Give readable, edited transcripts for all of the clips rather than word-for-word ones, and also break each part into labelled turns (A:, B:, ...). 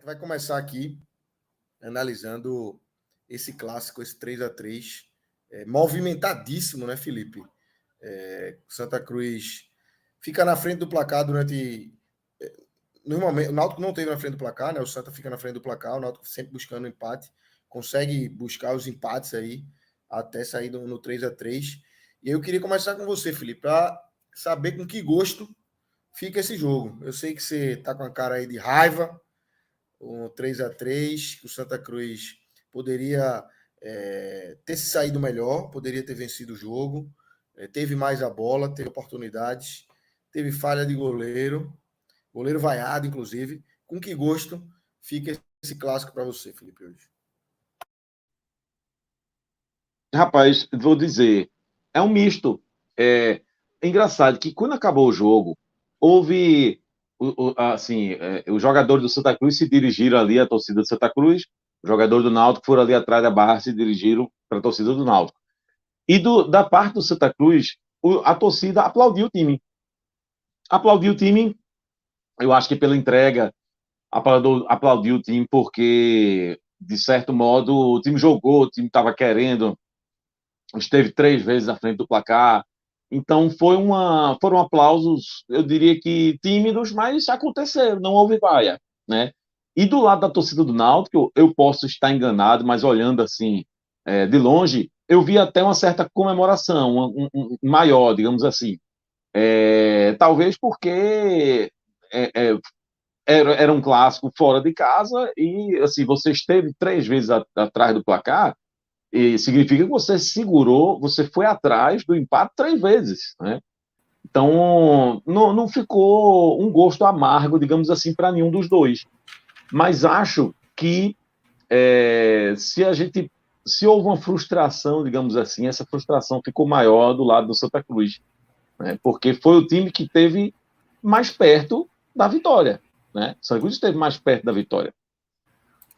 A: vai começar aqui analisando esse clássico, esse 3-3, movimentadíssimo, né, Felipe? Santa Cruz fica na frente do placar durante. Normalmente, o Náutico não teve na frente do placar, né? O Santa fica na frente do placar, o Náutico sempre buscando um empate, consegue buscar os empates aí até sair no 3-3. E eu queria começar com você, Felipe, para saber com que gosto fica esse jogo. Eu sei que você tá com a cara aí de raiva, um 3-3, que o Santa Cruz poderia ter se saído melhor, poderia ter vencido o jogo, teve mais a bola, teve oportunidades, teve falha de goleiro vaiado, inclusive. Com que gosto fica esse clássico para você, Felipe, hoje?
B: Rapaz, vou dizer, é um misto. É engraçado que quando acabou o jogo, houve, assim, os jogadores do Santa Cruz se dirigiram ali à torcida do Santa Cruz, os jogadores do Náutico foram ali atrás da barra, se dirigiram para a torcida do Náutico. E da parte do Santa Cruz, a torcida aplaudiu o time. Aplaudiu o time, eu acho que pela entrega, aplaudiu o time porque, de certo modo, o time jogou, o time estava querendo, esteve 3 vezes à frente do placar. Então foram aplausos, eu diria que tímidos, mas aconteceram, não houve vaia, né? E do lado da torcida do Náutico, eu posso estar enganado, mas olhando assim de longe, eu vi até uma certa comemoração, maior, digamos assim. Talvez porque era um clássico fora de casa e assim você esteve 3 vezes atrás do placar. E significa que você segurou, você foi atrás do empate 3 vezes, né? Então, não ficou um gosto amargo, digamos assim, para nenhum dos dois. Mas acho que se houve uma frustração, digamos assim, essa frustração ficou maior do lado do Santa Cruz, né? Porque foi o time que esteve mais perto da vitória, né? O Santa Cruz esteve mais perto da vitória.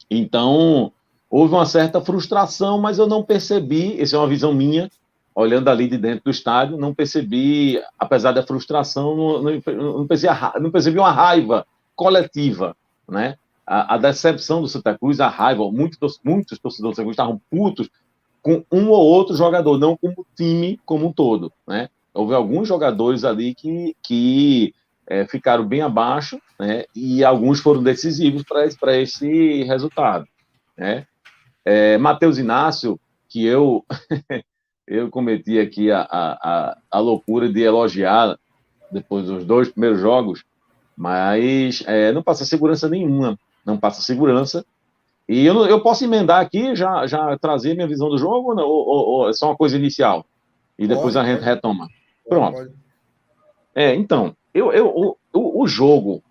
B: Então, houve uma certa frustração, mas eu não percebi, essa é uma visão minha, olhando ali de dentro do estádio, não percebi, apesar da frustração, não percebi uma raiva coletiva, né? A decepção do Santa Cruz, a raiva, muitos torcedores do Santa Cruz estavam putos com um ou outro jogador, não como o time como um todo, né? Houve alguns jogadores ali que ficaram bem abaixo, né? E alguns foram decisivos para esse resultado, né? Matheus Inácio, que eu cometi aqui a loucura de elogiar depois dos 2 primeiros jogos, mas não passa segurança nenhuma, não passa segurança. E eu posso emendar aqui, já trazer minha visão do jogo, ou é só uma coisa inicial? E depois a gente retoma. Pronto.
A: Pode.
B: Então, o jogo,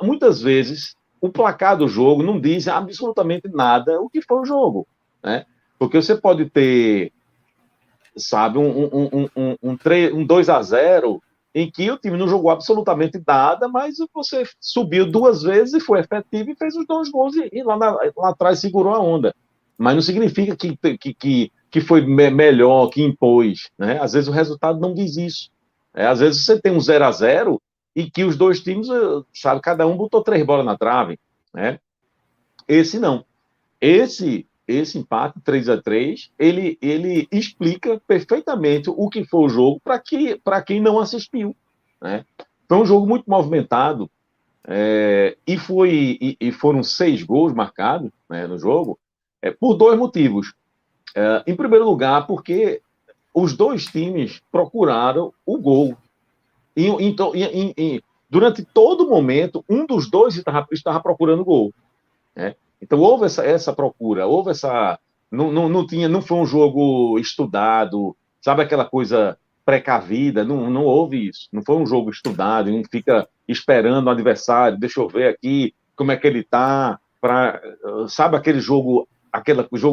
B: muitas vezes, o placar do jogo não diz absolutamente nada o que foi o jogo, né? Porque você pode ter, sabe, um 2-0 em que o time não jogou absolutamente nada, mas você subiu 2 vezes e foi efetivo e fez os 2 gols e lá atrás segurou a onda. Mas não significa que foi melhor, que impôs, né? Às vezes o resultado não diz isso. Às vezes você tem um 0-0 e que os 2 times, sabe, cada um botou 3 bolas na trave, né? Esse não. Esse empate 3-3, ele explica perfeitamente o que foi o jogo para quem não assistiu, né? Foi um jogo muito movimentado e foram 6 gols marcados, né, no jogo por 2 motivos. Em primeiro lugar, porque os 2 times procuraram o gol. Durante todo o momento, um dos 2 estava procurando o gol, né? Então houve essa procura, houve essa. Não foi um jogo estudado, sabe aquela coisa precavida, não houve isso. Não foi um jogo estudado, não fica esperando o adversário, deixa eu ver aqui como é que ele está, sabe aquele jogo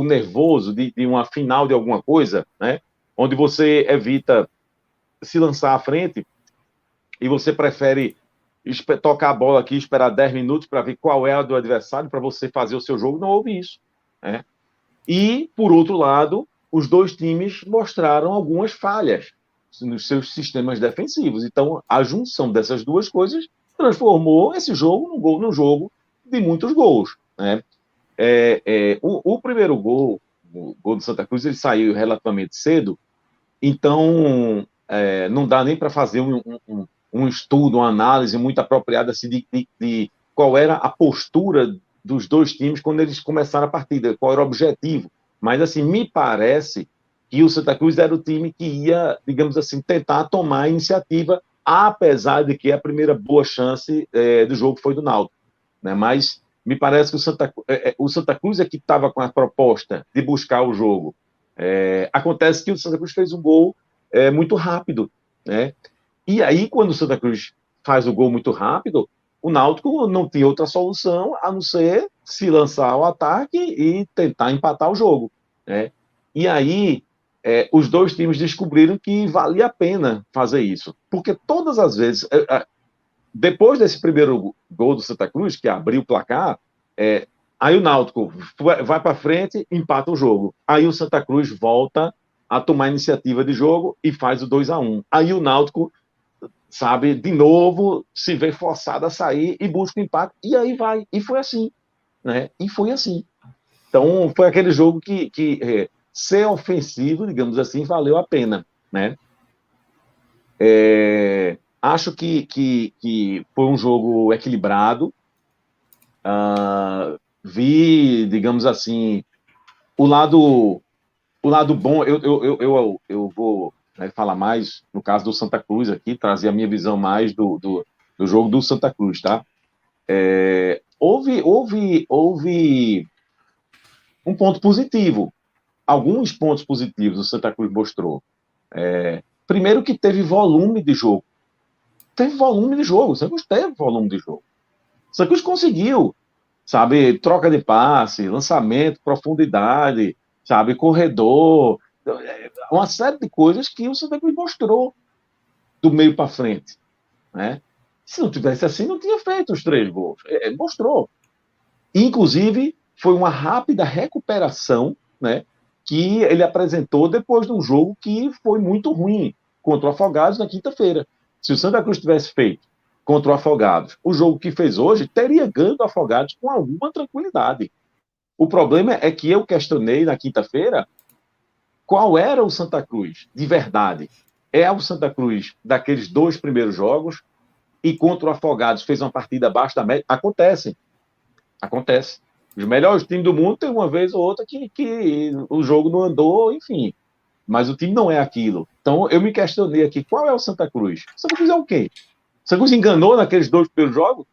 B: nervoso de uma final de alguma coisa, né? Onde você evita se lançar à frente e você prefere tocar a bola aqui, esperar 10 minutos para ver qual é a do adversário, para você fazer o seu jogo. Não houve isso, né? E, por outro lado, os 2 times mostraram algumas falhas nos seus sistemas defensivos. Então, a junção dessas 2 coisas transformou esse jogo num jogo de muitos gols, né? O primeiro gol, o gol do Santa Cruz, ele saiu relativamente cedo, então não dá nem para fazer um estudo, uma análise muito apropriada assim, de qual era a postura dos dois times quando eles começaram a partida, qual era o objetivo. Mas, assim, me parece que o Santa Cruz era o time que ia, digamos assim, tentar tomar a iniciativa, apesar de que a primeira boa chance do jogo foi do Náutico, né? Mas me parece que o Santa Cruz é que estava com a proposta de buscar o jogo. Acontece que o Santa Cruz fez um gol muito rápido, né? E aí, quando o Santa Cruz faz o gol muito rápido, o Náutico não tinha outra solução a não ser se lançar ao ataque e tentar empatar o jogo, né? E aí, os dois times descobriram que valia a pena fazer isso. Porque todas as vezes, depois desse primeiro gol do Santa Cruz, que abriu o placar, aí o Náutico vai para frente, empata o jogo. Aí o Santa Cruz volta a tomar a iniciativa de jogo e faz o 2-1. Aí o Náutico, sabe, de novo, se vê forçado a sair e busca o empate, e aí vai. E foi assim, né? E foi assim. Então, foi aquele jogo que ser ofensivo, digamos assim, valeu a pena, né? Acho que foi um jogo equilibrado. Vi, digamos assim, o lado bom. Eu vou, né, falar mais no caso do Santa Cruz aqui, trazer a minha visão mais do jogo do Santa Cruz, tá? Houve um ponto positivo, alguns pontos positivos o Santa Cruz mostrou. Primeiro que teve volume de jogo. O Santa Cruz teve volume de jogo. O Santa Cruz conseguiu, sabe, troca de passe, lançamento, profundidade, sabe, corredor, uma série de coisas que o Santa Cruz mostrou do meio para frente, né? Se não tivesse assim, não tinha feito os 3 gols. Mostrou. Inclusive, foi uma rápida recuperação, né, que ele apresentou depois de um jogo que foi muito ruim contra o Afogados na quinta-feira. Se o Santa Cruz tivesse feito contra o Afogados o jogo que fez hoje, teria ganho do Afogados com alguma tranquilidade. O problema é que eu questionei na quinta-feira qual era o Santa Cruz de verdade. É o Santa Cruz daqueles 2 primeiros jogos e contra o Afogados fez uma partida abaixo da média? Acontece. Os melhores times do mundo tem uma vez ou outra que o jogo não andou, enfim. Mas o time não é aquilo. Então, eu me questionei aqui, qual é o Santa Cruz? O Santa Cruz é o quê? O Santa Cruz enganou naqueles 2 primeiros jogos?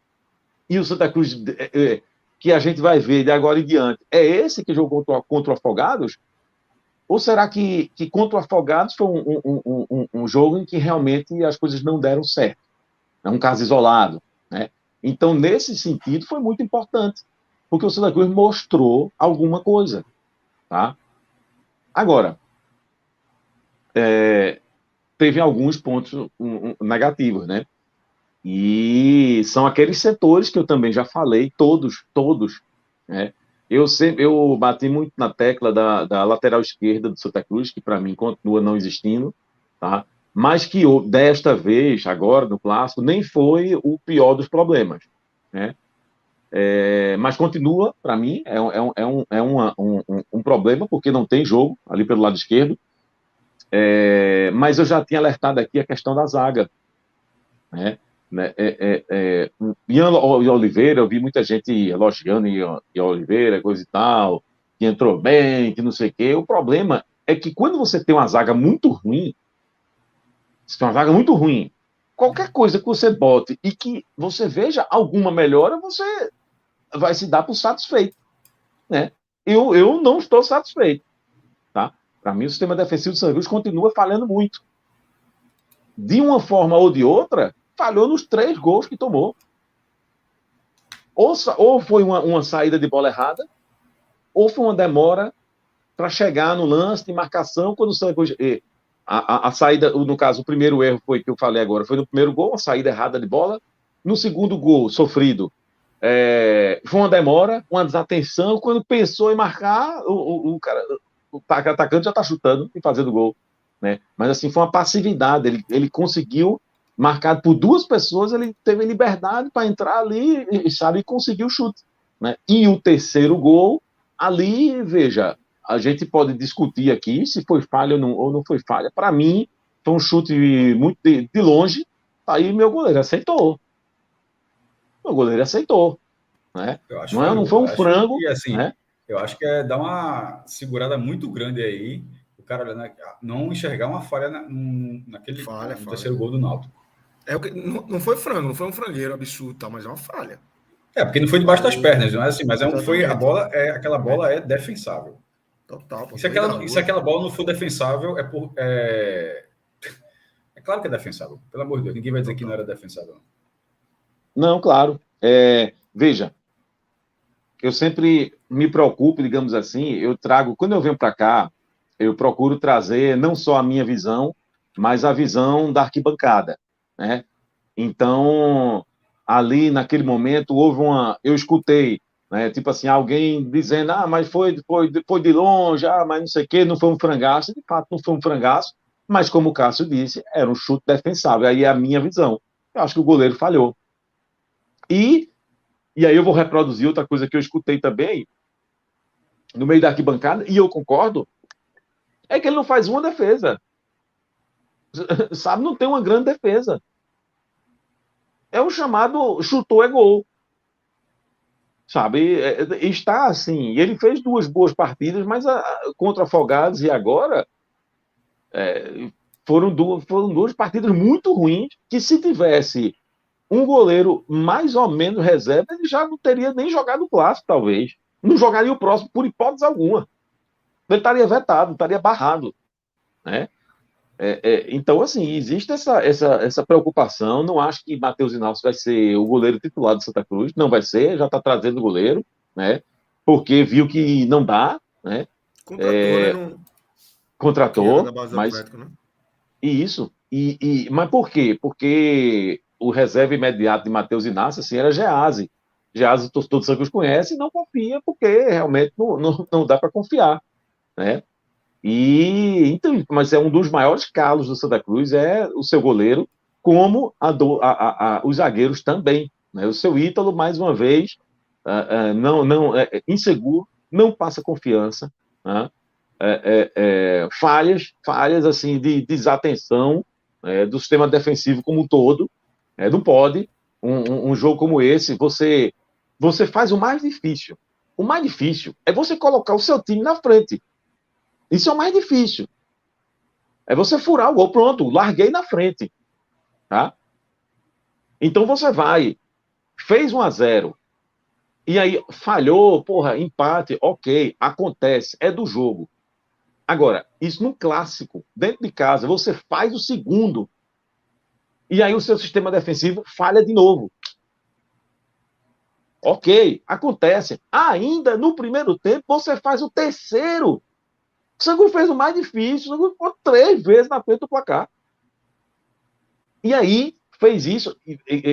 B: E o Santa Cruz, que a gente vai ver de agora em diante, é esse que jogou contra o Afogados? Ou será que contra o Afogados foi um jogo em que realmente as coisas não deram certo? É um caso isolado, né? Então, nesse sentido, foi muito importante, porque o Santa Cruz mostrou alguma coisa, tá? Agora, teve alguns pontos negativos, né? E são aqueles setores que eu também já falei, todos, né? Eu bati muito na tecla da lateral esquerda do Santa Cruz, que para mim continua não existindo, tá? Mas que desta vez, agora no Clássico, nem foi o pior dos problemas, né? Mas continua, para mim, um problema, porque não tem jogo ali pelo lado esquerdo. Mas eu já tinha alertado aqui a questão da zaga, né? Ian Oliveira, eu vi muita gente elogiando Ian Oliveira, coisa e tal, que entrou bem, que não sei o quê. O problema é que quando você tem uma zaga muito ruim, qualquer coisa que você bote e que você veja alguma melhora, você vai se dar por satisfeito, né? Eu não estou satisfeito, tá? Para mim, o sistema defensivo do Santa Cruz continua falhando muito. De uma forma ou de outra, falhou nos 3 gols que tomou. Ou foi uma saída de bola errada, ou foi uma demora para chegar no lance de marcação quando o Santa Cruz... A saída, no caso, o primeiro erro foi que eu falei agora, foi no primeiro gol, a saída errada de bola. No segundo gol, sofrido, foi uma demora, uma desatenção. Quando pensou em marcar, o atacante já está chutando e fazendo gol, né? Mas assim, foi uma passividade. Ele conseguiu marcado por duas pessoas, ele teve liberdade para entrar ali e, sabe, conseguir o chute. Né? E o terceiro gol, ali, veja, a gente pode discutir aqui se foi falha ou não foi falha. Para mim, foi um chute muito de longe, aí meu goleiro aceitou. Meu goleiro aceitou. Né?
C: Eu acho
B: Não, não
C: falhou.
B: foi um
C: Eu acho
B: frango,
C: que, assim,
B: né?
C: eu acho que é dar uma segurada muito grande aí, o cara olhando, não enxergar uma falha no
A: Falha.
C: terceiro gol do Náutico.
A: É o que, não foi frango, não foi um frangueiro absurdo, tá, mas é uma falha.
C: É, porque não foi debaixo das pernas, não é assim, mas foi a
A: Exatamente.
C: bola, aquela bola é defensável.
A: Total, pô,
C: E se aquela bola não for defensável, é claro que é defensável. Pelo amor de Deus, ninguém vai dizer que não era defensável.
B: Não, claro. Veja, eu sempre me preocupo, digamos assim, quando eu venho para cá, eu procuro trazer não só a minha visão, mas a visão da arquibancada, né? Então, ali naquele momento, eu escutei, né, tipo assim, alguém dizendo, mas foi de longe, mas não sei o quê, não foi um frangaço. De fato, não foi um frangaço, mas como o Cássio disse, era um chute defensável, aí é a minha visão. Eu acho que o goleiro falhou. E aí eu vou reproduzir outra coisa que eu escutei também, no meio da arquibancada, e eu concordo, é que ele não faz uma defesa. Sabe, não tem uma grande defesa. É o chamado chutou é gol. Sabe, está assim, ele fez duas boas partidas, mas contra Afogados e agora foram duas partidas muito ruins, que se tivesse um goleiro mais ou menos reserva, ele já não teria nem jogado o clássico, talvez. Não jogaria o próximo por hipótese alguma. Ele estaria vetado, estaria barrado. Né? Então, assim, existe essa preocupação. Não acho que Matheus Inácio vai ser o goleiro titular do Santa Cruz. Não vai ser, já está trazendo o goleiro, né? Porque viu que não dá, né?
A: Contratou, né? Não...
B: Contratou,
A: da base do
B: mas...
A: Atlético, né?
B: Isso. Mas por quê? Porque o reserva imediato de Matheus Inácio assim, era Gease. Gease, o torcedor do Santa Cruz conhece e não confia, porque realmente não dá para confiar, né? Então, mas é um dos maiores calos do Santa Cruz, é o seu goleiro, como os zagueiros também. Né? O seu Ítalo, mais uma vez, inseguro, não passa confiança, né? Falhas assim, de desatenção do sistema defensivo como um todo. Não pode, um jogo como esse, você faz o mais difícil. O mais difícil é você colocar o seu time na frente. Isso é o mais difícil. É você furar o gol. Pronto, larguei na frente. Tá? Então você fez 1-0. E aí falhou, empate, ok, acontece, é do jogo. Agora, isso num clássico, dentro de casa, você faz o segundo. E aí o seu sistema defensivo falha de novo. Ok, acontece. Ainda no primeiro tempo, você faz o terceiro. O Santa Cruz fez o mais difícil, o Santa Cruz ficou 3 vezes na frente do placar. E aí, fez isso,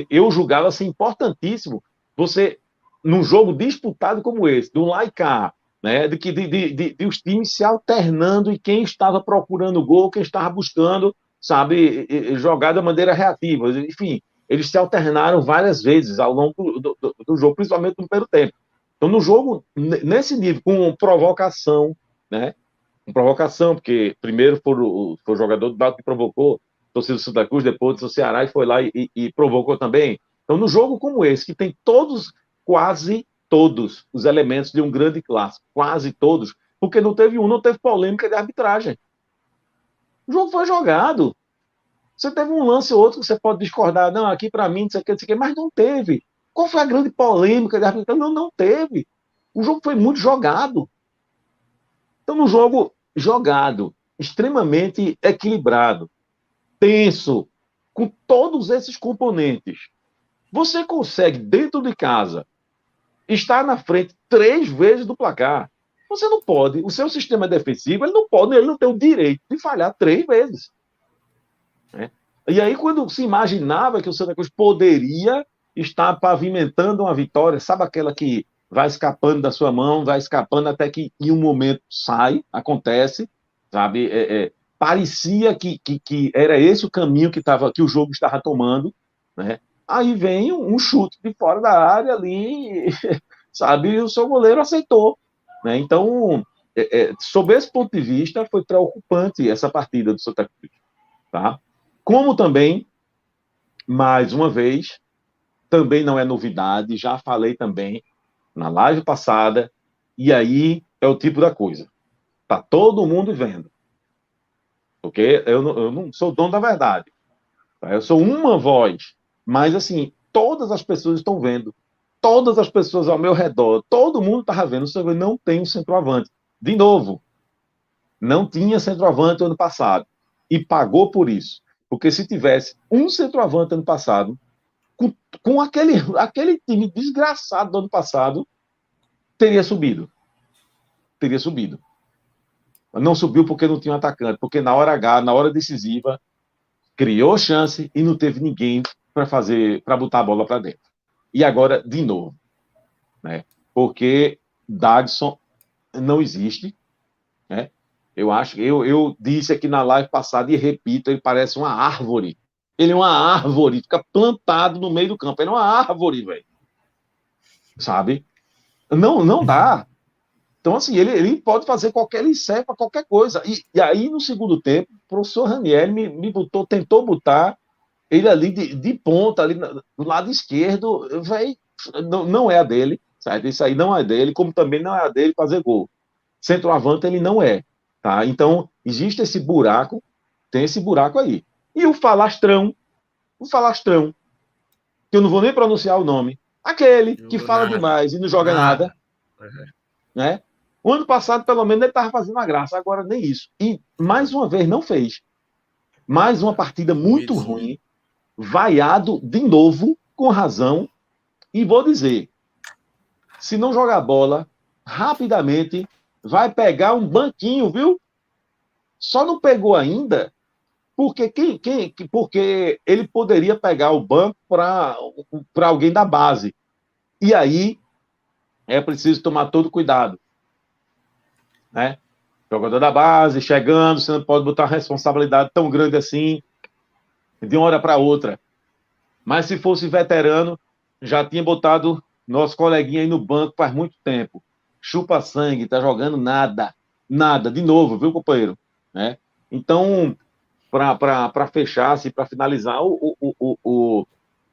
B: eu julgava assim, importantíssimo, você, num jogo disputado como esse, do lá e cá, né, de os times se alternando e quem estava procurando gol, quem estava buscando, sabe, jogar da maneira reativa. Enfim, eles se alternaram várias vezes ao longo do jogo, principalmente no primeiro tempo. Então, no jogo, nesse nível, com provocação, né, porque primeiro foi o jogador do Náutico que provocou, torcida do Santa Cruz, depois do Ceará, e foi lá e provocou também. Então, no jogo como esse, que tem quase todos os elementos de um grande clássico, quase todos, porque não teve polêmica de arbitragem. O jogo foi jogado. Você teve um lance ou outro que você pode discordar, não, aqui para mim, não sei o que, mas não teve. Qual foi a grande polêmica de arbitragem? Não teve. O jogo foi muito jogado. Então, no jogo jogado, extremamente equilibrado, tenso, com todos esses componentes, você consegue, dentro de casa, estar na frente 3 vezes do placar. Você não pode, o seu sistema defensivo, ele não tem o direito de falhar 3 vezes. Né? E aí, quando se imaginava que o Santa Cruz poderia estar pavimentando uma vitória, sabe aquela que vai escapando da sua mão, vai escapando até que em um momento sai, acontece, sabe? parecia que era esse o caminho que o jogo estava tomando, né? Aí vem um chute de fora da área ali, sabe? E o seu goleiro aceitou, né? Então, sob esse ponto de vista, foi preocupante essa partida do Santa Cruz, tá? Como também, mais uma vez, também não é novidade, já falei também na live passada, e aí é o tipo da coisa. Tá todo mundo vendo, porque eu não sou dono da verdade, tá? Eu sou uma voz, mas assim, todas as pessoas estão vendo, todas as pessoas ao meu redor, todo mundo estava vendo, o não tem um centroavante. De novo, não tinha centroavante ano passado, e pagou por isso, porque se tivesse um centroavante ano passado, com aquele time desgraçado do ano passado, teria subido. Teria subido. Não subiu porque não tinha um atacante, porque na hora H, na hora decisiva, criou chance e não teve ninguém para botar a bola para dentro. E agora, de novo, né? Porque Dagson não existe, né? Eu disse aqui na live passada e repito, ele parece uma árvore. Ele é uma árvore, fica plantado no meio do campo. Ele é uma árvore, velho. Sabe? Não dá. Então, assim, ele pode fazer ele serve para qualquer coisa. E aí, no segundo tempo, o professor Ranieri me tentou botar ele ali de ponta, ali do lado esquerdo, véio, não é a dele, certo? Isso aí não é dele, como também não é a dele fazer gol. Centroavante ele não é, tá? Então, existe esse buraco, tem esse buraco aí. E o falastrão, que eu não vou nem pronunciar o nome, aquele que fala demais e não joga nada, né? O ano passado, pelo menos, ele estava fazendo uma graça, agora nem isso. E, mais uma vez, não fez. Mais uma partida muito ruim, vaiado de novo, com razão, e vou dizer, se não jogar bola, rapidamente, vai pegar um banquinho, viu? Só não pegou ainda, porque porque ele poderia pegar o banco para alguém da base. E aí, é preciso tomar todo cuidado, né? Jogador da base, chegando, você não pode botar uma responsabilidade tão grande assim, de uma hora para outra. Mas se fosse veterano, já tinha botado nosso coleguinha aí no banco faz muito tempo. Chupa sangue, tá jogando nada. Nada, de novo, viu, companheiro? Né? Então, para fechar, assim, para finalizar,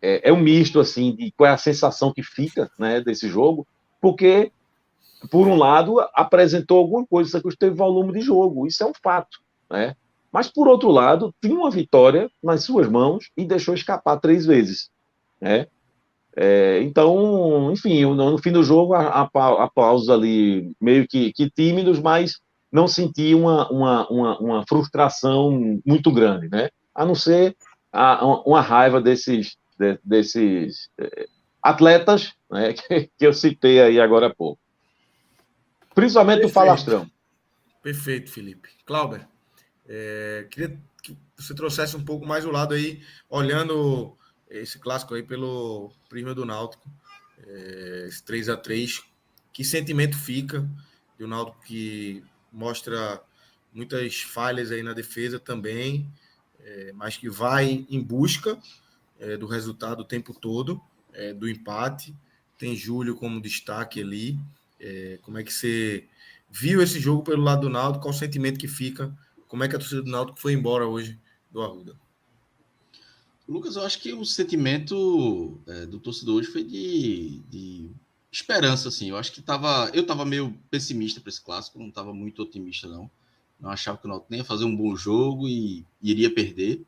B: é um misto assim, de qual é a sensação que fica, né, desse jogo, porque, por um lado, apresentou alguma coisa, Santa Cruz teve volume de jogo, isso é um fato, né? Mas, por outro lado, tinha uma vitória nas suas mãos e deixou escapar 3 vezes, né? Então, enfim, no fim do jogo, aplausos ali meio que tímidos, mas não senti uma frustração muito grande, né? A não ser uma raiva desses atletas, né, que eu citei aí agora há pouco. Principalmente o falastrão.
A: Perfeito, Felipe. Cláudio, queria que você trouxesse um pouco mais o lado aí, olhando esse clássico aí pelo prisma do Náutico, esse 3-3, que sentimento fica do Náutico, que mostra muitas falhas aí na defesa também, mas que vai em busca do resultado o tempo todo, do empate. Tem Júlio como destaque ali. Como é que você viu esse jogo pelo lado do Náutico? Qual o sentimento que fica? Como é que a torcida do Náutico foi embora hoje do Arruda?
D: Lucas, eu acho que o sentimento do torcedor hoje foi de esperança, assim. Eu acho que eu estava meio pessimista para esse clássico, não estava muito otimista, não. Não achava que o Náutico nem ia fazer um bom jogo e iria perder.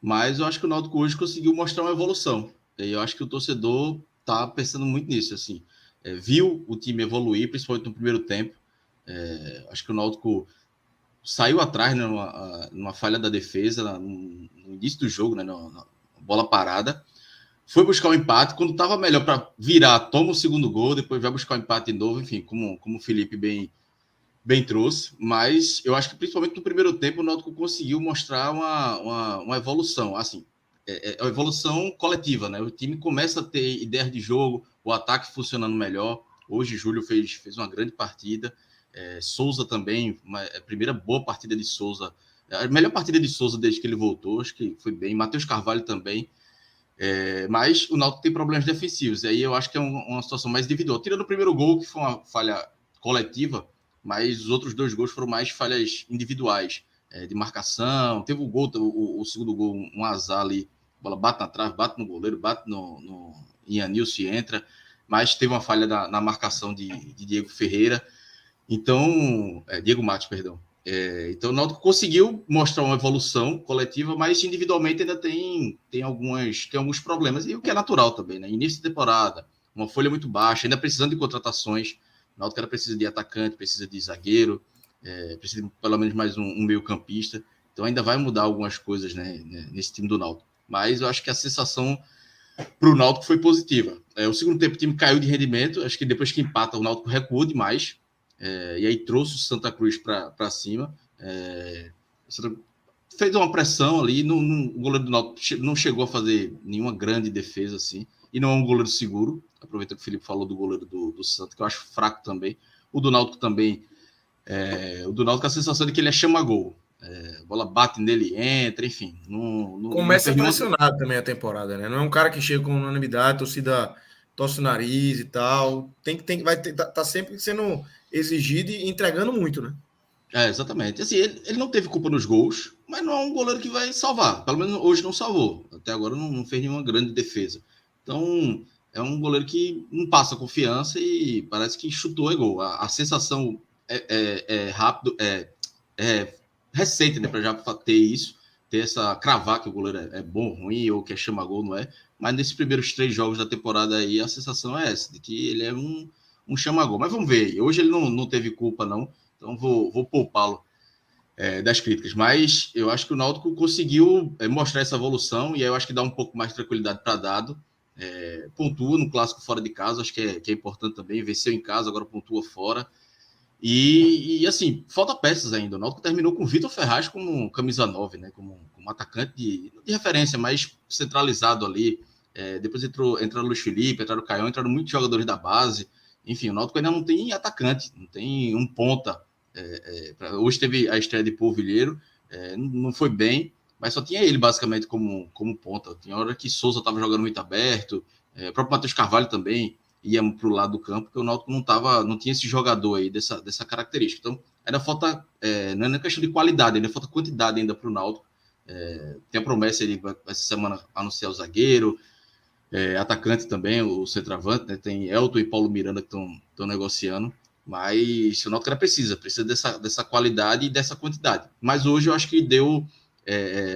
D: Mas eu acho que o Náutico hoje conseguiu mostrar uma evolução. E eu acho que o torcedor está pensando muito nisso, assim. Viu o time evoluir, principalmente no primeiro tempo. Acho que o Náutico saiu atrás, né, numa falha da defesa no início do jogo, né, na bola parada. Foi buscar o empate. Quando estava melhor para virar, toma o segundo gol, depois vai buscar o empate de novo. Enfim, como o Felipe bem trouxe, mas eu acho que principalmente no primeiro tempo o Náutico conseguiu mostrar uma evolução, assim, uma evolução coletiva, né? O time começa a ter ideias de jogo, o ataque funcionando melhor. Hoje Júlio fez uma grande partida, Souza também, a primeira boa partida de Souza A melhor partida de Souza desde que ele voltou, acho que foi bem. Matheus Carvalho também. Mas o Náutico tem problemas defensivos. E aí eu acho que é uma situação mais individual. Tirando o primeiro gol, que foi uma falha coletiva, mas os outros 2 gols foram mais falhas individuais, de marcação. Teve o gol, o segundo gol, um azar ali. A bola bate na trave, bate no goleiro, bate no Ianilson e entra. Mas teve uma falha na marcação de Diego Ferreira. Então, Diego Matos, perdão. Então o Náutico conseguiu mostrar uma evolução coletiva, mas individualmente ainda tem alguns problemas, e o que é natural também, né? Início de temporada, uma folha muito baixa, ainda precisando de contratações. O Náutico precisa de atacante, precisa de zagueiro, precisa de pelo menos mais um meio-campista. Então ainda vai mudar algumas coisas, né, nesse time do Náutico. Mas eu acho que a sensação para o Náutico foi positiva. O segundo tempo o time caiu de rendimento, acho que depois que empata o Náutico recuou demais. E aí trouxe o Santa Cruz para cima. Fez uma pressão ali. O goleiro do Náutico não chegou a fazer nenhuma grande defesa assim. E não é um goleiro seguro. Aproveita que o Felipe falou do goleiro do Santa, que eu acho fraco também. O do Náutico também. O do Náutico, a sensação de que ele é chama-gol. A bola bate nele, entra, enfim.
A: Começa pressionado também a temporada, né? Não é um cara que chega com unanimidade, a torcida torce o nariz e tal. Tá sempre sendo exigido e entregando muito, né?
D: Exatamente. Assim, ele não teve culpa nos gols, mas não é um goleiro que vai salvar. Pelo menos hoje não salvou. Até agora não fez nenhuma grande defesa. Então, é um goleiro que não passa confiança e parece que chutou é gol. A sensação é rápido, é recente, né? Para já ter isso, ter essa cravar que o goleiro é bom, ruim, ou que chama gol, não é? Mas nesses primeiros 3 jogos da temporada aí, a sensação é essa, de que ele é um chama-gol. Mas vamos ver. Hoje ele não teve culpa, não. Então vou poupá-lo das críticas. Mas eu acho que o Náutico conseguiu mostrar essa evolução, e aí eu acho que dá um pouco mais de tranquilidade para Dado. Pontua no clássico fora de casa, acho que é importante também. Venceu em casa, agora pontua fora. E assim, falta peças ainda. O Náutico terminou com o Vitor Ferraz como camisa 9, né? Como atacante de referência, mais centralizado ali. Depois entraram o Luiz Felipe, entraram o Caião, entraram muitos jogadores da base. Enfim, o Náutico ainda não tem atacante, não tem um ponta. Hoje teve a estreia de Polvilheiro, não foi bem, mas só tinha ele basicamente como ponta. Tinha hora que Souza estava jogando muito aberto, o próprio Matheus Carvalho também ia para o lado do campo, porque o Náutico não tinha esse jogador aí dessa característica. Então, ainda falta, não é questão de qualidade, ainda falta quantidade ainda para o Náutico. Tem a promessa, ele vai essa semana anunciar o zagueiro, atacante também, o centroavante, né? Tem Elton e Paulo Miranda que estão negociando, mas o Náutico precisa dessa qualidade e dessa quantidade. Mas hoje eu acho que deu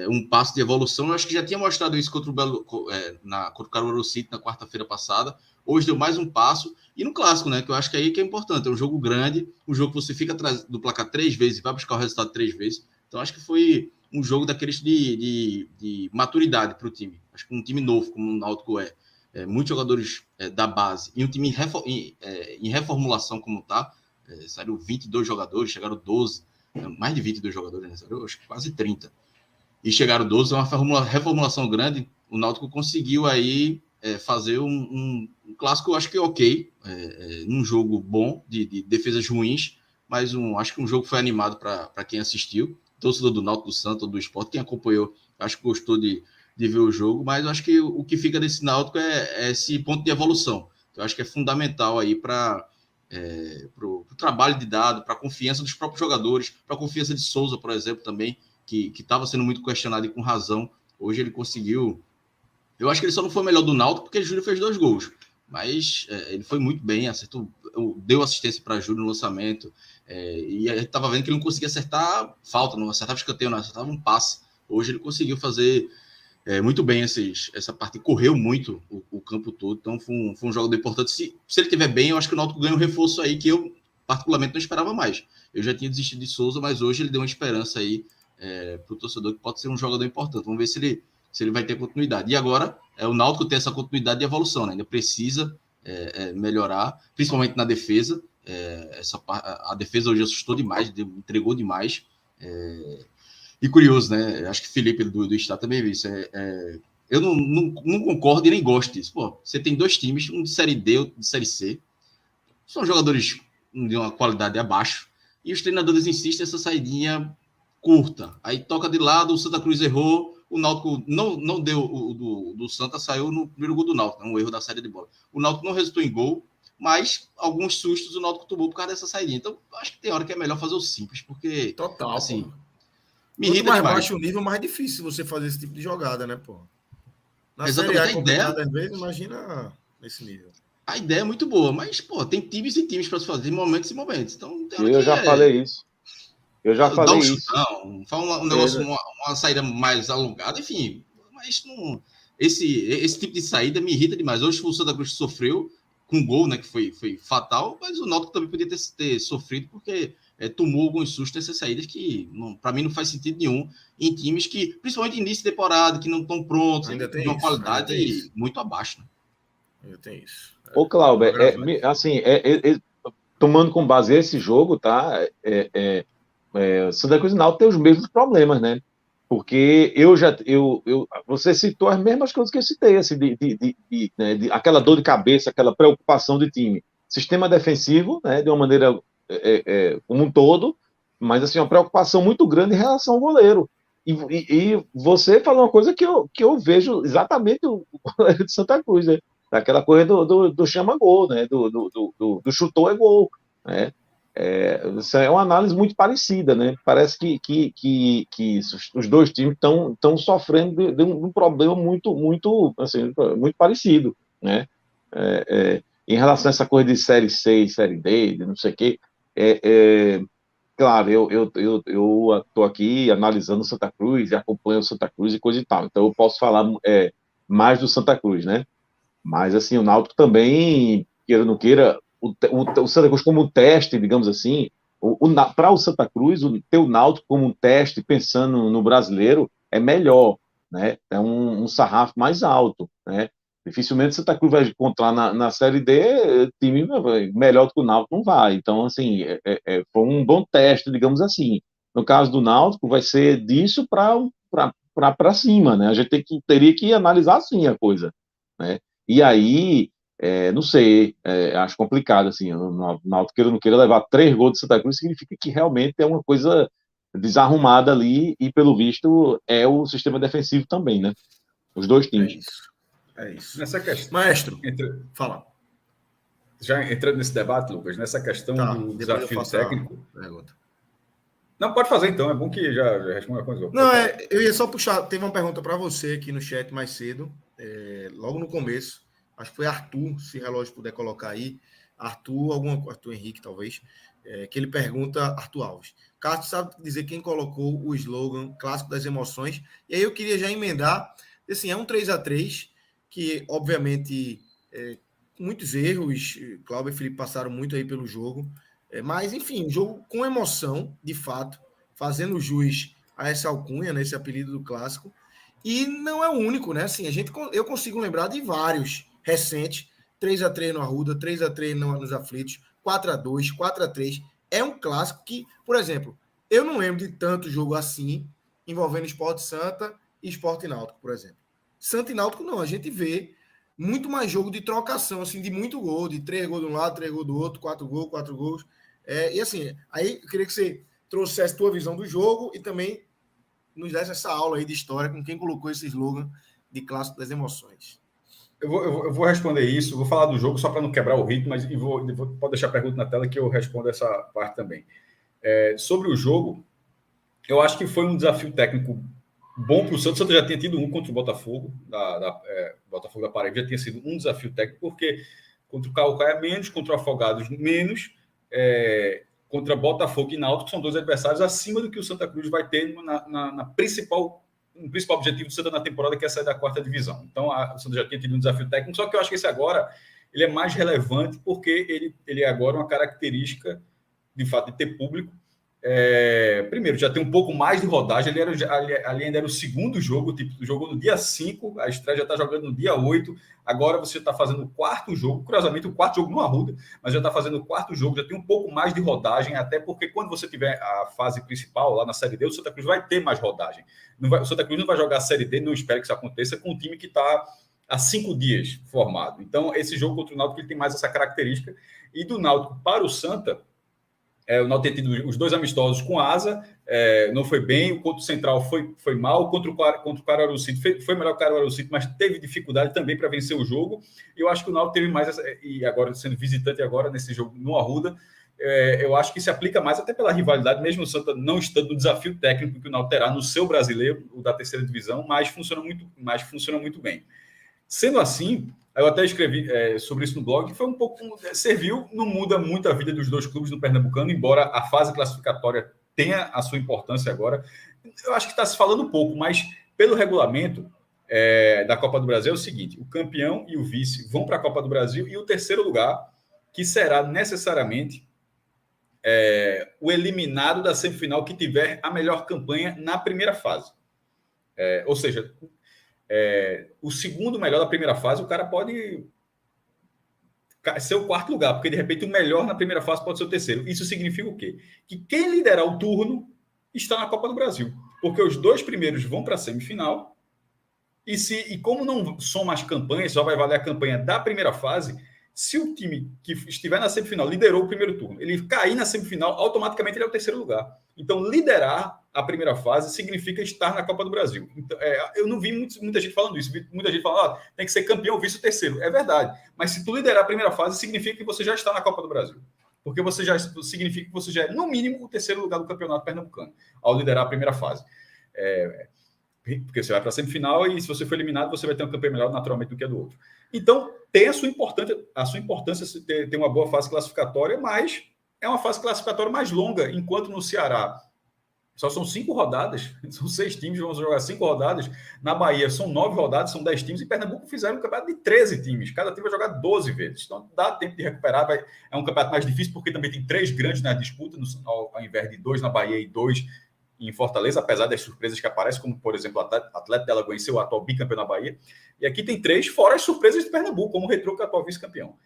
D: um passo de evolução. Eu acho que já tinha mostrado isso contra o Caruaru City na quarta-feira passada. Hoje deu mais um passo, e no clássico, né? Que eu acho que aí que é importante. É um jogo grande, um jogo que você fica atrás do placar 3 vezes e vai buscar o resultado 3 vezes. Então acho que foi um jogo daqueles de maturidade para o time. Acho que um time novo, como o Náutico muitos jogadores da base, e um time em reformulação como está, saíram 22 jogadores, chegaram 12, mais de 22 jogadores, né? Saíram, acho que quase 30. E chegaram 12, é uma reformulação grande. O Náutico conseguiu aí fazer um clássico, eu acho que ok, num jogo bom, de defesas ruins, mas acho que um jogo foi animado para quem assistiu. Torcedor do Náutico, do Santos, do Sport, quem acompanhou, acho que gostou de ver o jogo, mas eu acho que o que fica desse Náutico é esse ponto de evolução. Eu acho que é fundamental aí para o trabalho de Dado, para a confiança dos próprios jogadores, para a confiança de Souza, por exemplo, também, que estava sendo muito questionado e com razão. Hoje ele conseguiu. Eu acho que ele só não foi o melhor do Náutico porque Júlio fez 2 gols, mas ele foi muito bem, acertou, deu assistência para Júlio no lançamento, e a gente estava vendo que ele não conseguia acertar falta, não acertava escanteio, não acertava um passe. Hoje ele conseguiu fazer muito bem essa parte, correu muito o campo todo, então foi um jogador importante. Se ele estiver bem, eu acho que o Náutico ganha um reforço aí que eu particularmente não esperava mais. Eu já tinha desistido de Souza, mas hoje ele deu uma esperança aí para o torcedor que pode ser um jogador importante. Vamos ver se ele vai ter continuidade. E agora, o Náutico tem essa continuidade de evolução, né? Ainda precisa melhorar, principalmente na defesa. A defesa hoje assustou demais, entregou demais. E curioso, né? Acho que Felipe do Estado também viu isso. Eu não concordo e nem gosto disso. Pô, você tem 2 times, um de Série D e outro de Série C. São jogadores de uma qualidade abaixo. E os treinadores insistem nessa saidinha curta. Aí toca de lado, o Santa Cruz errou, o Náutico não deu, do Santa saiu no primeiro gol do Náutico, um erro da saída de bola. O Náutico não resultou em gol, mas alguns sustos o Náutico tomou por causa dessa saída. Então, acho que tem hora que é melhor fazer o simples, porque...
A: Total,
D: assim,
A: pô.
D: Me
A: Quanto
D: irrita
A: mais
D: demais.
A: baixo o nível, mais difícil você fazer esse tipo de jogada, né, pô? Na
D: Exatamente,
A: Série A é
D: a
A: complicado
D: ideia-
A: às vezes, imagina nesse nível.
D: A ideia é muito boa, mas, pô, tem times e times para se fazer, tem momentos e momentos. Então, tem hora
B: Eu
D: que
B: já falei isso. Eu já
D: dá um
B: falei isso.
D: chutão, faz um negócio, uma saída mais alongada, enfim. Mas não, esse tipo de saída me irrita demais. Hoje o Santa Cruz sofreu com um gol, né, que foi fatal, mas o Náutico também podia ter sofrido, porque tomou alguns sustos nessas saídas que, para mim, não faz sentido nenhum em times que, principalmente início de temporada, que não estão prontos,
A: Ainda tem
D: de uma
A: isso, ainda tem
D: qualidade
A: isso.
D: muito abaixo. Né?
A: Ainda tem isso.
B: Ô, Cláudio,
A: Agravante.
B: assim, tomando com base esse jogo, tá? Santa Cruz e Náutico tem os mesmos problemas, né? Porque você citou as mesmas coisas que eu citei, assim, né, aquela dor de cabeça, aquela preocupação de time. Sistema defensivo, né, de uma maneira como um todo, mas assim, uma preocupação muito grande em relação ao goleiro. E você falou uma coisa que eu vejo exatamente o goleiro de Santa Cruz, né? Daquela coisa do chama-gol, né? Do chutou é gol, né? Isso é uma análise muito parecida, né? Parece que os dois times estão sofrendo de um problema assim, muito parecido, né? Em relação a essa coisa de série C, série D, de não sei o quê, claro, eu estou aqui analisando o Santa Cruz e acompanho o Santa Cruz e coisa e tal, então eu posso falar mais do Santa Cruz, né? Mas, assim, o Náutico também, queira ou não queira, o Santa Cruz como um teste, digamos assim, para o Santa Cruz, ter o Náutico como um teste, pensando no brasileiro, é melhor, né? É um sarrafo mais alto, né? Dificilmente o Santa Cruz vai encontrar na Série D time melhor do que o Náutico, não vai. Então, assim, foi um bom teste, digamos assim. No caso do Náutico, vai ser disso para cima, né? A gente teria que analisar assim a coisa, né? E aí, não sei, acho complicado, assim, o Náutico queira ou não queira levar 3 gols de Santa Cruz, significa que realmente é uma coisa desarrumada ali, e pelo visto é o sistema defensivo também, né? Os dois
A: É
B: times.
A: isso. É isso.
C: Nessa questão.
A: Maestro, fala.
C: Já entrando nesse debate, Lucas, nessa questão
A: Tá,
C: do
A: depois eu
C: desafio
A: faço
C: técnico.
A: a pergunta.
C: Não, pode fazer então, é bom que já responda a coisa.
A: Não, eu ia só puxar, teve uma pergunta para você aqui no chat mais cedo, logo no começo, acho que foi Arthur, se o relógio puder colocar aí, Arthur Henrique talvez, que ele pergunta, Arthur Alves, Castro sabe dizer quem colocou o slogan Clássico das Emoções, e aí eu queria já emendar, assim, é um 3-3, que obviamente muitos erros, Cláudio e Felipe passaram muito aí pelo jogo, mas enfim, um jogo com emoção, de fato, fazendo jus a essa alcunha, né, esse apelido do clássico. E não é o único, né? Assim, eu consigo lembrar de vários recentes. 3-3 no Arruda, 3-3 nos Aflitos, 4-2, 4-3. É um clássico que, por exemplo, eu não lembro de tanto jogo assim envolvendo Sport Santa e Sport Náutico, por exemplo. Santa e Náutico não, a gente vê muito mais jogo de trocação, assim, de muito gol, de 3 gols de um lado, 3 gols do outro, 4 gols, 4 gols. E assim, aí eu queria que você trouxesse a tua visão do jogo e também nos desse essa aula aí de história com quem colocou esse slogan de Clássico das Emoções.
C: Eu vou responder isso, vou falar do jogo só para não quebrar o ritmo, mas pode deixar a pergunta na tela que eu respondo essa parte também. Sobre o jogo, eu acho que foi um desafio técnico bom para o Santos. O Santos já tinha tido um contra o Botafogo, Botafogo da Paraíba, já tinha sido um desafio técnico, porque contra o Caucaia menos, contra o Afogados menos, contra Botafogo e Náutico, são dois adversários acima do que o Santa Cruz vai ter no principal objetivo do Santa na temporada, que é sair da 4ª divisão. Então, o Santa já tinha tido um desafio técnico, só que eu acho que esse agora ele é mais relevante porque ele é agora uma característica, de fato, de ter público. Primeiro, já tem um pouco mais de rodagem. Ali ainda era o segundo jogo, jogou no dia 5, a estreia já está jogando no dia 8. Agora você está fazendo o 4º jogo, curiosamente, o 4º jogo no Arruda, mas já está fazendo o 4º jogo, já tem um pouco mais de rodagem, até porque quando você tiver a fase principal lá na Série D, o Santa Cruz vai ter mais rodagem. O Santa Cruz não vai jogar a Série D, não espero que isso aconteça, com um time que está há 5 dias formado. Então, esse jogo contra o Náutico ele tem mais essa característica. E do Náutico para o Santa, O Náutico tem tido os 2 amistosos com asa, não foi bem. O contra o Central foi mal. Contra o Caruaru City foi melhor que o Caruaru City, mas teve dificuldade também para vencer o jogo. E eu acho que o Náutico teve mais, e agora sendo visitante agora nesse jogo no Arruda, eu acho que se aplica mais até pela rivalidade, mesmo o Santa não estando no desafio técnico que o Náutico terá no seu brasileiro, o da terceira divisão, mas funciona muito bem. Sendo assim, eu até escrevi sobre isso no blog, foi um pouco, serviu, não muda muito a vida dos 2 clubes no Pernambucano, embora a fase classificatória tenha a sua importância agora. Eu acho que está se falando pouco, mas pelo regulamento da Copa do Brasil é o seguinte: o campeão e o vice vão para a Copa do Brasil e o terceiro lugar, que será necessariamente o eliminado da semifinal que tiver a melhor campanha na primeira fase. Ou seja, o segundo melhor da primeira fase, o cara pode ser o 4º lugar, porque de repente o melhor na primeira fase pode ser o terceiro. Isso significa o quê? Que quem liderar o turno está na Copa do Brasil, porque os 2 primeiros vão para a semifinal e como não soma as campanhas, só vai valer a campanha da primeira fase. Se o time que estiver na semifinal liderou o primeiro turno, ele cair na semifinal, automaticamente ele é o terceiro lugar. Então, liderar a primeira fase significa estar na Copa do Brasil. Então, eu não vi muita gente falando isso. Vi muita gente falando, tem que ser campeão, vice o terceiro. É verdade. Mas se tu liderar a primeira fase, significa que você já está na Copa do Brasil. Porque significa que você já é, no mínimo, o terceiro lugar do campeonato pernambucano, ao liderar a primeira fase. Porque você vai para a semifinal e se você for eliminado, você vai ter um campeão melhor naturalmente do que a do outro. Então, tem a sua importância ter uma boa fase classificatória, mas é uma fase classificatória mais longa, enquanto no Ceará só são 5 rodadas, são 6 times, vamos jogar 5 rodadas. Na Bahia são 9 rodadas, são 10 times, e Pernambuco fizeram um campeonato de 13 times, cada time vai jogar 12 vezes, então dá tempo de recuperar. É um campeonato mais difícil, porque também tem 3 grandes na disputa, ao invés de 2 na Bahia e 2 em Fortaleza, apesar das surpresas que aparecem, como, por exemplo, o Atlético de Alagoas, o atual bicampeão na Bahia. E aqui tem 3, fora as surpresas de Pernambuco, como o Retrô, que é o atual vice-campeão.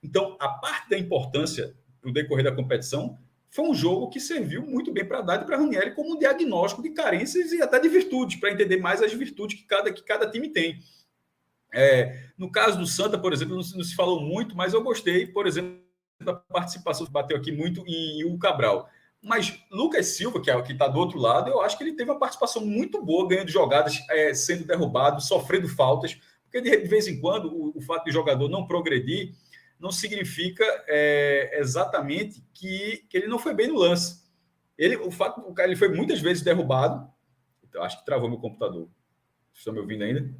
C: Então, a parte da importância do decorrer da competição foi um jogo que serviu muito bem para Haddad e para Ranieri como um diagnóstico de carências e até de virtudes, para entender mais as virtudes que cada time tem. No caso do Santa, por exemplo, não se falou muito, mas eu gostei, por exemplo, da participação que bateu aqui muito em Hugo Cabral. Mas Lucas Silva, que está do outro lado, eu acho que ele teve uma participação muito boa, ganhando jogadas, sendo derrubado, sofrendo faltas, porque de vez em quando o fato de o jogador não progredir não significa exatamente que ele não foi bem no lance. Ele foi muitas vezes derrubado. Então, acho que travou meu computador. Estão me ouvindo ainda?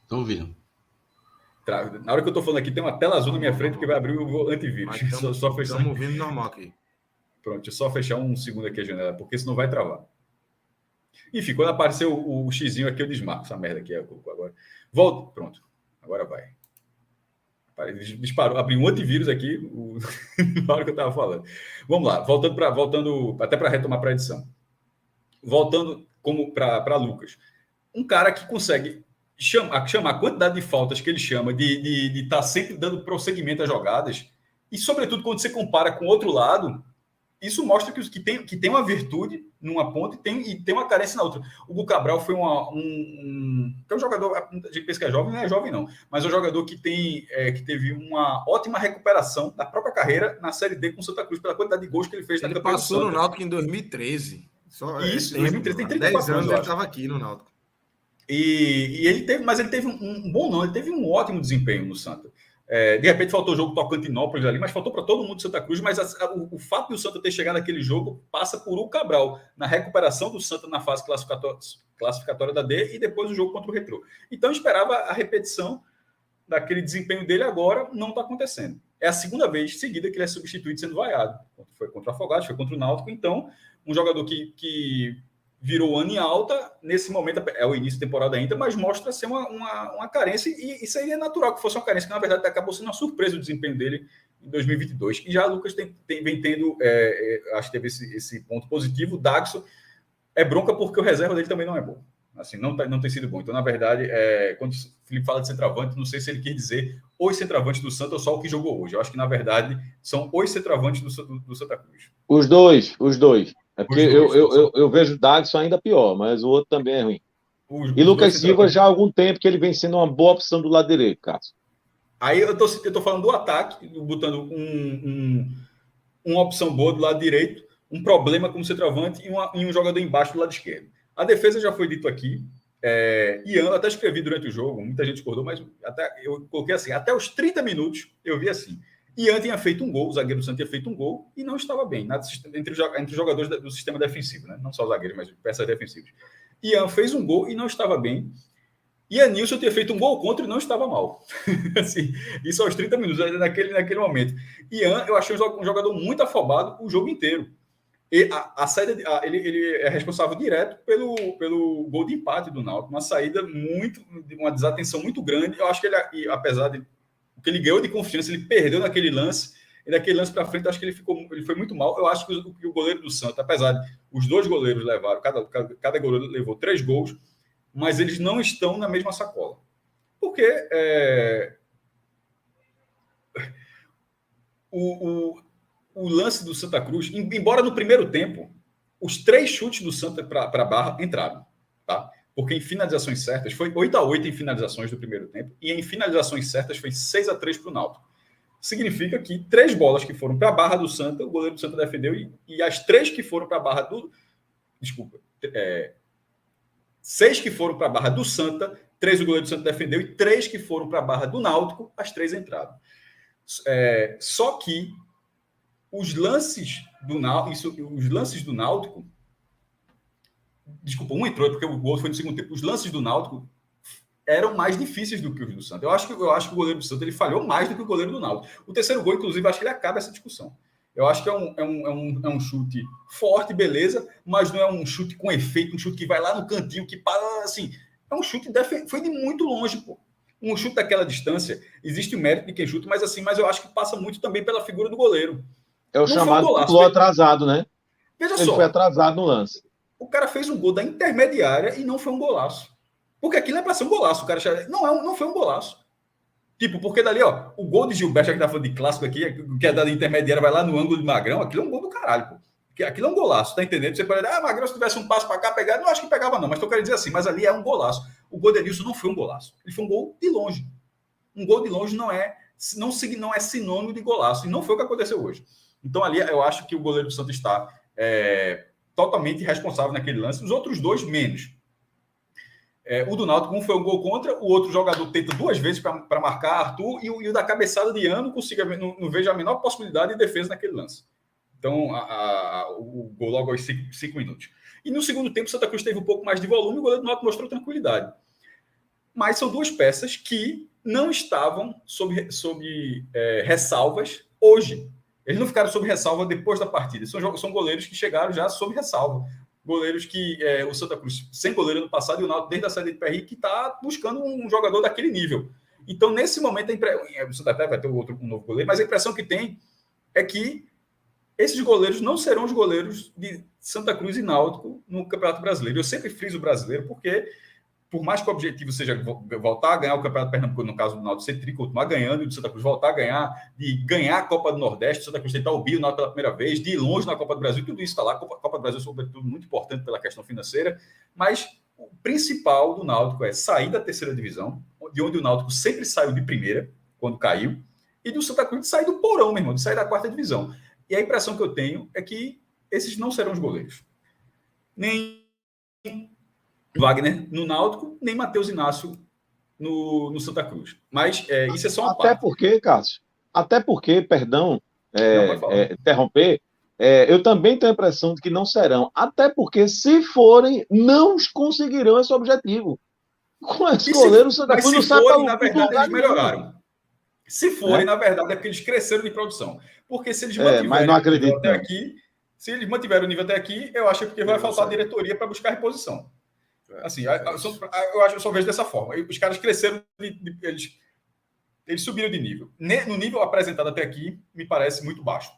D: Estou ouvindo.
C: Na hora que eu estou falando aqui, tem uma tela azul na minha frente que vai abrir o antivírus.
A: Estamos ouvindo normal aqui.
C: Pronto, deixa eu só fechar um segundo aqui a janela, porque senão vai travar. Enfim, quando apareceu o xizinho aqui, eu desmarco essa merda aqui agora. Volto, pronto. Agora vai. Disparou, abriu um antivírus aqui na hora que eu estava falando. Vamos lá, voltando até para retomar para a edição. Voltando para Lucas. Um cara que consegue chamar a quantidade de faltas que ele chama, de estar sempre dando prosseguimento às jogadas, e sobretudo quando você compara com o outro lado, isso mostra que tem uma virtude numa ponta e tem uma carência na outra. O Hugo Cabral foi um jogador, a gente pensa que é jovem, não é jovem não, mas é um jogador que teve uma ótima recuperação da própria carreira na Série D com o Santa Cruz, pela quantidade de gols que ele fez na campanha do Santa.
A: Ele passou no Náutico em 2013.
C: Isso, em 2013, tem 34
A: anos. Ele estava aqui no Náutico.
C: E ele teve um bom não, ele teve um ótimo desempenho no Santa. De repente faltou o jogo Tocantinópolis ali, mas faltou para todo mundo de Santa Cruz. Mas o fato de o Santa ter chegado naquele jogo passa por Hugo Cabral, na recuperação do Santa na fase classificatória da D e depois o jogo contra o Retrô. Então eu esperava a repetição daquele desempenho dele, agora não está acontecendo. É a segunda vez seguida que ele é substituído sendo vaiado. Foi contra o Afogados, foi contra o Náutico. Então, um jogador que virou ano em alta, nesse momento é o início da temporada ainda, mas mostra ser uma carência, e isso aí é natural que fosse uma carência, que na verdade acabou sendo uma surpresa o desempenho dele em 2022. E já o Lucas vem tendo, acho que teve esse ponto positivo. O Daxo é bronca porque o reserva dele também não é bom. Assim, não tem sido bom. Então, na verdade, quando o Felipe fala de centroavante, não sei se ele quer dizer os centroavantes do Santa ou só o que jogou hoje. Eu acho que, na verdade, são os centroavantes do Santa Cruz.
B: Os dois. É porque eu vejo o Dagson ainda pior, mas o outro também é ruim. E Lucas Silva já há algum tempo que ele vem sendo uma boa opção do lado direito, Cássio.
C: Aí eu tô falando do ataque, botando uma opção boa do lado direito, um problema como centroavante e um jogador embaixo do lado esquerdo. A defesa já foi dito aqui. Ian, até escrevi durante o jogo, muita gente discordou, mas eu coloquei assim, até os 30 minutos eu vi assim. Ian tinha feito um gol, o zagueiro do Santos tinha feito um gol e não estava bem entre os jogadores do sistema defensivo, né? Não só os zagueiros, mas peças defensivas. Ian fez um gol e não estava bem. E a Nilson tinha feito um gol contra e não estava mal. Assim, isso aos 30 minutos, naquele momento. Ian, eu achei um jogador muito afobado o jogo inteiro. E a saída, ele é responsável direto pelo gol de empate do Náutico. Uma saída uma desatenção muito grande. Eu acho que ele, apesar de o que ele ganhou de confiança, ele perdeu naquele lance. E daquele lance para frente, acho que ele foi muito mal. Eu acho que o goleiro do Santos, apesar de os dois goleiros levaram, cada goleiro levou 3 gols, mas eles não estão na mesma sacola. Porque o lance do Santa Cruz, embora no primeiro tempo, os 3 chutes do Santa para a barra entraram, tá? Porque em finalizações certas, foi 8-8 em finalizações do primeiro tempo, e em finalizações certas foi 6-3 para o Náutico. Significa que 3 bolas que foram para a barra do Santa, o goleiro do Santa defendeu, e as 3 que foram para a barra do... Desculpa. 6 que foram para a barra do Santa, 3 o goleiro do Santa defendeu, e 3 que foram para a barra do Náutico, as 3 entraram. Só que os lances do Náutico, desculpa, um entrou porque o gol foi no segundo tempo. Os lances do Náutico eram mais difíceis do que os do Santos. Eu acho que o goleiro do Santos ele falhou mais do que o goleiro do Náutico. O terceiro gol, inclusive, acho que ele acaba essa discussão. Eu acho que é um chute forte, beleza, mas não é um chute com efeito, um chute que vai lá no cantinho, que para assim. É um chute foi de muito longe, pô. Um chute daquela distância, existe o mérito de quem chuta, mas eu acho que passa muito também pela figura do goleiro.
B: É o chamado gol atrasado, né?
C: Veja
B: ele
C: só.
B: Foi atrasado no lance.
C: O cara fez um gol da intermediária e não foi um golaço. Porque aquilo é para ser um golaço. O cara não foi um golaço. Tipo, porque dali, ó, o gol de Gilberto, que tá falando de clássico aqui, que é da intermediária, vai lá no ângulo de Magrão, aquilo é um gol do caralho, pô. Aquilo é um golaço, tá entendendo? Você pode dizer, Magrão, se tivesse um passo para cá, pegar, não acho que pegava não, mas tô querendo dizer assim, mas ali é um golaço. O gol de Nilson não foi um golaço. Ele foi um gol de longe. Um gol de longe não é sinônimo de golaço. E não foi o que aconteceu hoje. Então, ali, eu acho que o goleiro do Santos está totalmente responsável naquele lance. Os outros 2, menos. O do Náutico, um foi um gol contra, o outro jogador tenta 2 vezes para marcar Arthur, e o da cabeçada de Ian não vejo a menor possibilidade de defesa naquele lance. Então, o gol logo aos 5 minutos. E no segundo tempo, o Santa Cruz teve um pouco mais de volume e o goleiro do Náutico mostrou tranquilidade. Mas são 2 peças que não estavam sob ressalvas hoje. Eles não ficaram sob ressalva depois da partida. São goleiros que chegaram já sob ressalva. Goleiros que o Santa Cruz, sem goleiro no passado, e o Náutico, desde a saída de Perry, que está buscando um jogador daquele nível. Então, nesse momento, o Santa até vai ter um novo goleiro, mas a impressão que tem é que esses goleiros não serão os goleiros de Santa Cruz e Náutico no Campeonato Brasileiro. Eu sempre friso o brasileiro, porque por mais que o objetivo seja voltar a ganhar o Campeonato Pernambucano, no caso do Náutico ser tri, continuar ganhando, e do Santa Cruz voltar a ganhar, de ganhar a Copa do Nordeste, o Santa Cruz tentar o Bio pela primeira vez, de ir longe na Copa do Brasil, tudo isso está lá. A Copa do Brasil, sobretudo, muito importante pela questão financeira, mas o principal do Náutico é sair da terceira divisão, de onde o Náutico sempre saiu de primeira, quando caiu, e do Santa Cruz de sair do porão, meu irmão, de sair da quarta divisão. E a impressão que eu tenho é que esses não serão os goleiros. Nem Wagner no Náutico, nem Matheus Inácio no Santa Cruz. Mas isso é só uma parte.
B: Até porque, perdão, interromper, eu também tenho a impressão de que não serão. Até porque, se forem, não conseguirão esse objetivo. Com esse goleiro, o Santa Cruz não sabe
C: forem, na verdade, eles melhoraram. Se forem, na verdade, é porque eles cresceram de produção. Porque se eles mantiverem o nível até aqui, se eles mantiverem o nível até aqui, eu acho que vai faltar a diretoria para buscar reposição. Assim, eu só vejo dessa forma. Os caras cresceram, eles subiram de nível. No nível apresentado até aqui, me parece muito baixo.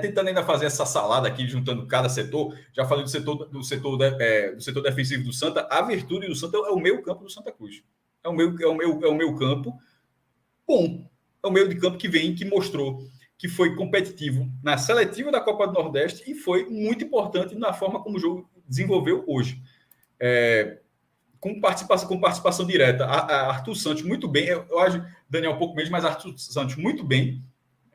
C: Tentando ainda fazer essa salada aqui, juntando cada setor. Já falei do setor defensivo do Santa. A virtude do Santa é o meio campo do Santa Cruz. É o meio campo bom. É o meio de campo que mostrou que foi competitivo na seletiva da Copa do Nordeste e foi muito importante na forma como o jogo desenvolveu hoje. Com participação direta. Arthur Santos muito bem. Eu acho Daniel um pouco menos, mas Arthur Santos muito bem.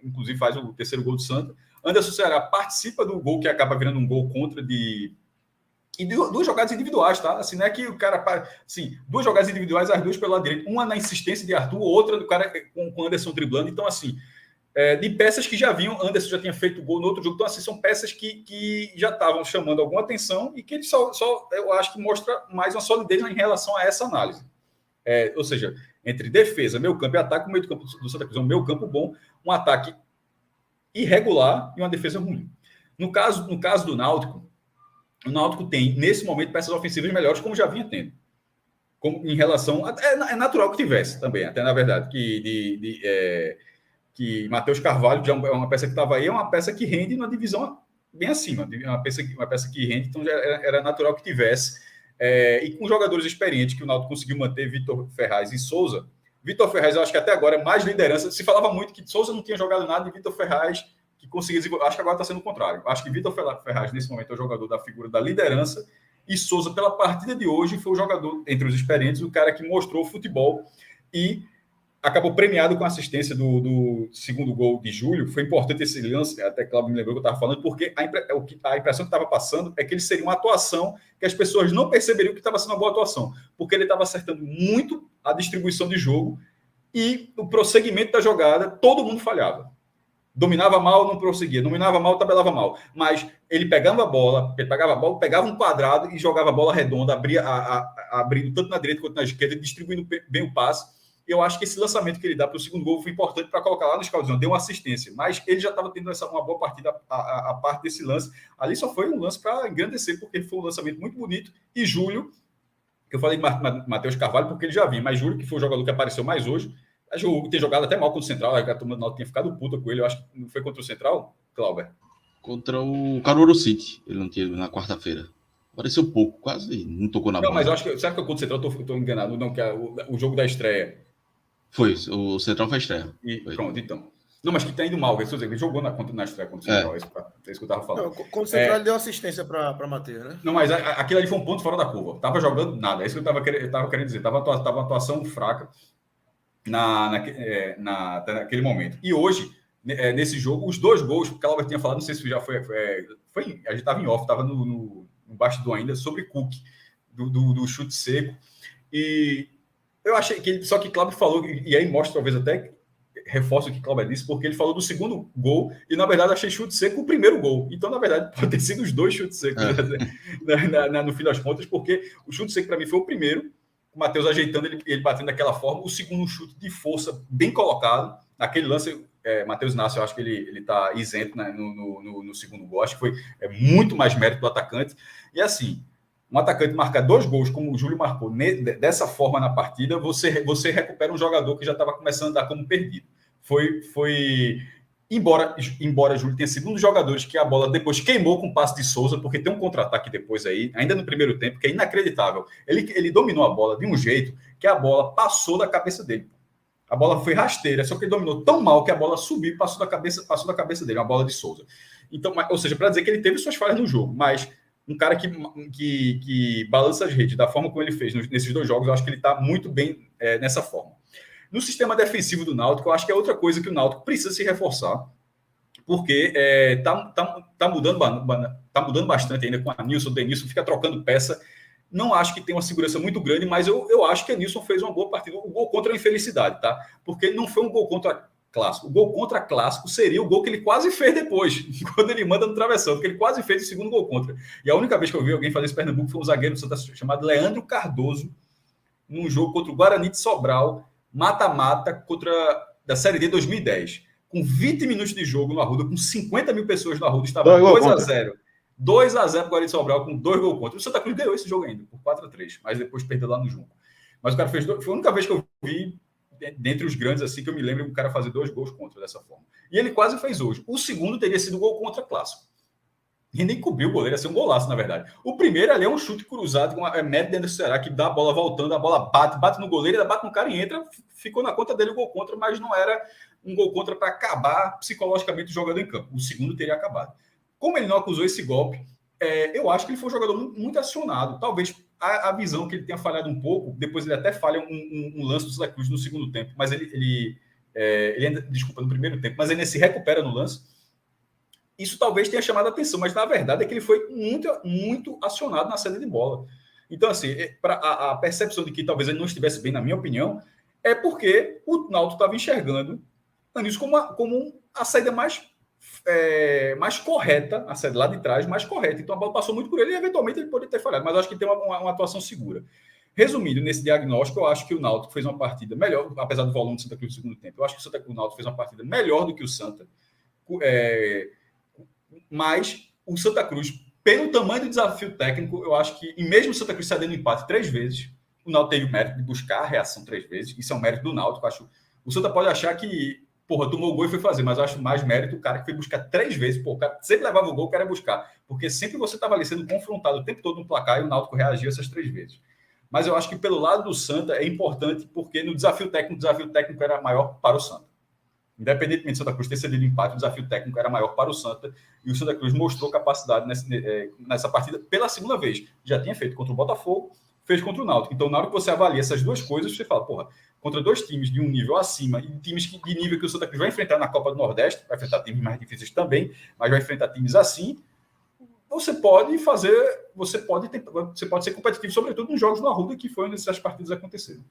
C: Inclusive faz o terceiro gol do Santa. Anderson Ceará participa do gol que acaba virando um gol contra e duas jogadas individuais, tá? Assim, não é que o cara... Assim, duas jogadas individuais, as duas pelo lado direito. Uma na insistência de Arthur, outra do cara com o Anderson driblando. Então, assim, de peças que já vinham, Anderson já tinha feito gol no outro jogo. Então, assim, são peças que já estavam chamando alguma atenção e que ele só eu acho que mostra mais uma solidez em relação a essa análise. Ou seja, entre defesa, meio campo e ataque, o meio campo do Santa Cruz é um meio campo bom, um ataque irregular e uma defesa ruim. No caso do Náutico, o Náutico tem, nesse momento, peças ofensivas melhores, como já vinha tendo. Como, em relação... É natural que tivesse também, até na verdade, que Matheus Carvalho, já é uma peça que estava aí, é uma peça que rende numa divisão bem acima, uma peça que rende, então já era natural que tivesse. E com jogadores experientes que o Náutico conseguiu manter, Vitor Ferraz e Souza. Vitor Ferraz, eu acho que até agora é mais liderança. Se falava muito que Souza não tinha jogado nada e Vitor Ferraz que conseguia desenvolver. Acho que agora está sendo o contrário. Acho que Vitor Ferraz, nesse momento, é o jogador da figura da liderança e Souza, pela partida de hoje, foi o jogador, entre os experientes, o cara que mostrou futebol e acabou premiado com a assistência do segundo gol de Júlio. Foi importante esse lance, até Cláudio me lembrou que eu estava falando, porque a impressão que estava passando é que ele seria uma atuação que as pessoas não perceberiam que estava sendo uma boa atuação, porque ele estava acertando muito a distribuição de jogo e o prosseguimento da jogada, todo mundo falhava. Dominava mal, não prosseguia. Dominava mal, tabelava mal. Mas ele pegava a bola, pegava um quadrado e jogava a bola redonda, abrindo tanto na direita quanto na esquerda, distribuindo bem o passe. Eu acho que esse lançamento que ele dá para o segundo gol foi importante para colocar lá no escalão, deu uma assistência, mas ele já estava tendo uma boa partida a parte desse lance. Ali só foi um lance para engrandecer, porque foi um lançamento muito bonito. E Júlio, que eu falei de Matheus Carvalho, porque ele já vinha, mas Júlio, que foi o jogador que apareceu mais hoje, tem jogado até mal contra o Central, a turma do Náutico tinha ficado puta com ele, eu acho que não foi contra o Central, Cláudio?
D: Contra o Caruaru City, ele não tinha na quarta-feira. Apareceu pouco, quase não tocou na bola.
C: Não, mas eu acho que, será que eu contra o Central? Eu estou enganado, não, que é o jogo da estreia.
D: Foi, o Central foi estreia.
C: Pronto, então. Não, mas que tá indo mal, ele jogou na estreia contra o Central, é isso que eu estava falando. Não,
A: contra o Central ele deu assistência para Matheus, né?
C: Não, mas aquilo ali foi um ponto fora da curva. Tava jogando nada, é isso que eu estava querendo dizer. Tava uma atuação fraca naquele momento. E hoje, nesse jogo, os dois gols, porque a Cláudio tinha falado, não sei se já foi a gente estava em off, estava no bastidor ainda, sobre Cook, do chute seco. E eu achei que só que Cláudio falou, e aí mostra talvez até reforço o que Cláudio disse, porque ele falou do segundo gol, e na verdade achei chute seco o primeiro gol. Então, na verdade, pode ter sido os dois chutes secos no fim das contas, porque o chute seco para mim foi o primeiro, o Matheus ajeitando, ele batendo daquela forma, o segundo chute de força bem colocado, naquele lance, Matheus Inácio, eu acho que ele está isento, né, no segundo gol, acho que foi muito mais mérito do atacante, e assim, um atacante marcar 2 gols, como o Júlio marcou, dessa forma na partida, você recupera um jogador que já estava começando a dar como perdido. Embora Júlio tenha sido um dos jogadores que a bola depois queimou com o passe de Souza, porque tem um contra-ataque depois aí, ainda no primeiro tempo, que é inacreditável. Ele dominou a bola de um jeito que a bola passou da cabeça dele. A bola foi rasteira, só que ele dominou tão mal que a bola subiu e passou da cabeça dele, uma bola de Souza. Então, ou seja, para dizer que ele teve suas falhas no jogo, mas um cara que balança as redes da forma como ele fez nesses 2 jogos, eu acho que ele está muito bem nessa forma. No sistema defensivo do Náutico, eu acho que é outra coisa que o Náutico precisa se reforçar, porque tá mudando bastante ainda com a Nilson, o Denilson fica trocando peça. Não acho que tem uma segurança muito grande, mas eu acho que a Nilson fez uma boa partida. O gol contra a infelicidade, tá? Porque não foi um gol contra clássico. O gol contra clássico seria o gol que ele quase fez depois, quando ele manda no travessão, porque ele quase fez o segundo gol contra. E a única vez que eu vi alguém fazer esse Pernambuco foi um zagueiro do Santa chamado Leandro Cardoso, num jogo contra o Guarani de Sobral, mata-mata da Série D 2010. Com 20 minutos de jogo no Arruda, com 50 mil pessoas no Arruda, estava 2-0. 2-0 para o Guarani de Sobral, com 2 gols contra. O Santa Cruz ganhou esse jogo ainda, por 4-3, mas depois perdeu lá no Junco. Mas o cara fez foi a única vez que eu vi, dentre os grandes, assim, que eu me lembro, um cara fazer 2 gols contra dessa forma. E ele quase fez hoje. O segundo teria sido gol contra clássico. E nem cobriu o goleiro, ia ser um golaço, na verdade. O primeiro ali é um chute cruzado com a média dentro do Ceará, que dá a bola voltando, a bola bate no goleiro, bate no cara e entra, ficou na conta dele o gol contra, mas não era um gol contra para acabar psicologicamente o jogador em campo. O segundo teria acabado. Como ele não acusou esse golpe, eu acho que ele foi um jogador muito acionado. Talvez a visão que ele tenha falhado um pouco, depois ele até falha um lance do Santa Cruz no segundo tempo, mas ele ainda, desculpa, no primeiro tempo, mas ele se recupera no lance. isso talvez tenha chamado a atenção, mas na verdade é que ele foi muito, muito acionado na saída de bola. Então, assim, a percepção de que talvez ele não estivesse bem, na minha opinião, é porque o Náutico estava enxergando isso como a saída mais correta, a saída lá de trás mais correta. Então a bola passou muito por ele e eventualmente ele poderia ter falhado, mas eu acho que tem uma atuação segura. Resumindo, nesse diagnóstico, eu acho que o Náutico fez uma partida melhor, apesar do volume do Santa Cruz no segundo tempo. Eu acho que o Náutico fez uma partida melhor do que o Santa, mas o Santa Cruz, pelo tamanho do desafio técnico, eu acho que, e mesmo o Santa Cruz cedendo empate 3 vezes, o Náutico teve o mérito de buscar a reação 3 vezes. Isso é um mérito do Náutico. Acho. O Santa pode achar que, tomou o gol e foi fazer, mas eu acho mais mérito o cara que foi buscar 3 vezes. O cara sempre levava o gol, o cara ia buscar. Porque sempre você estava ali sendo confrontado o tempo todo no placar e o Náutico reagiu essas 3 vezes. Mas eu acho que pelo lado do Santa é importante, porque no desafio técnico era maior para o Santa. Independentemente do Santa Cruz ter cedido empate, o desafio técnico era maior para o Santa, e o Santa Cruz mostrou capacidade nessa partida pela segunda vez. Já tinha feito contra o Botafogo, fez contra o Náutico. Então, na hora que você avalia essas duas coisas, você fala, contra 2 times de um nível acima e times de nível que o Santa Cruz vai enfrentar na Copa do Nordeste, vai enfrentar times mais difíceis também, mas vai enfrentar times assim, você pode ser competitivo, sobretudo nos jogos no Arruda, que foi onde essas partidas aconteceram.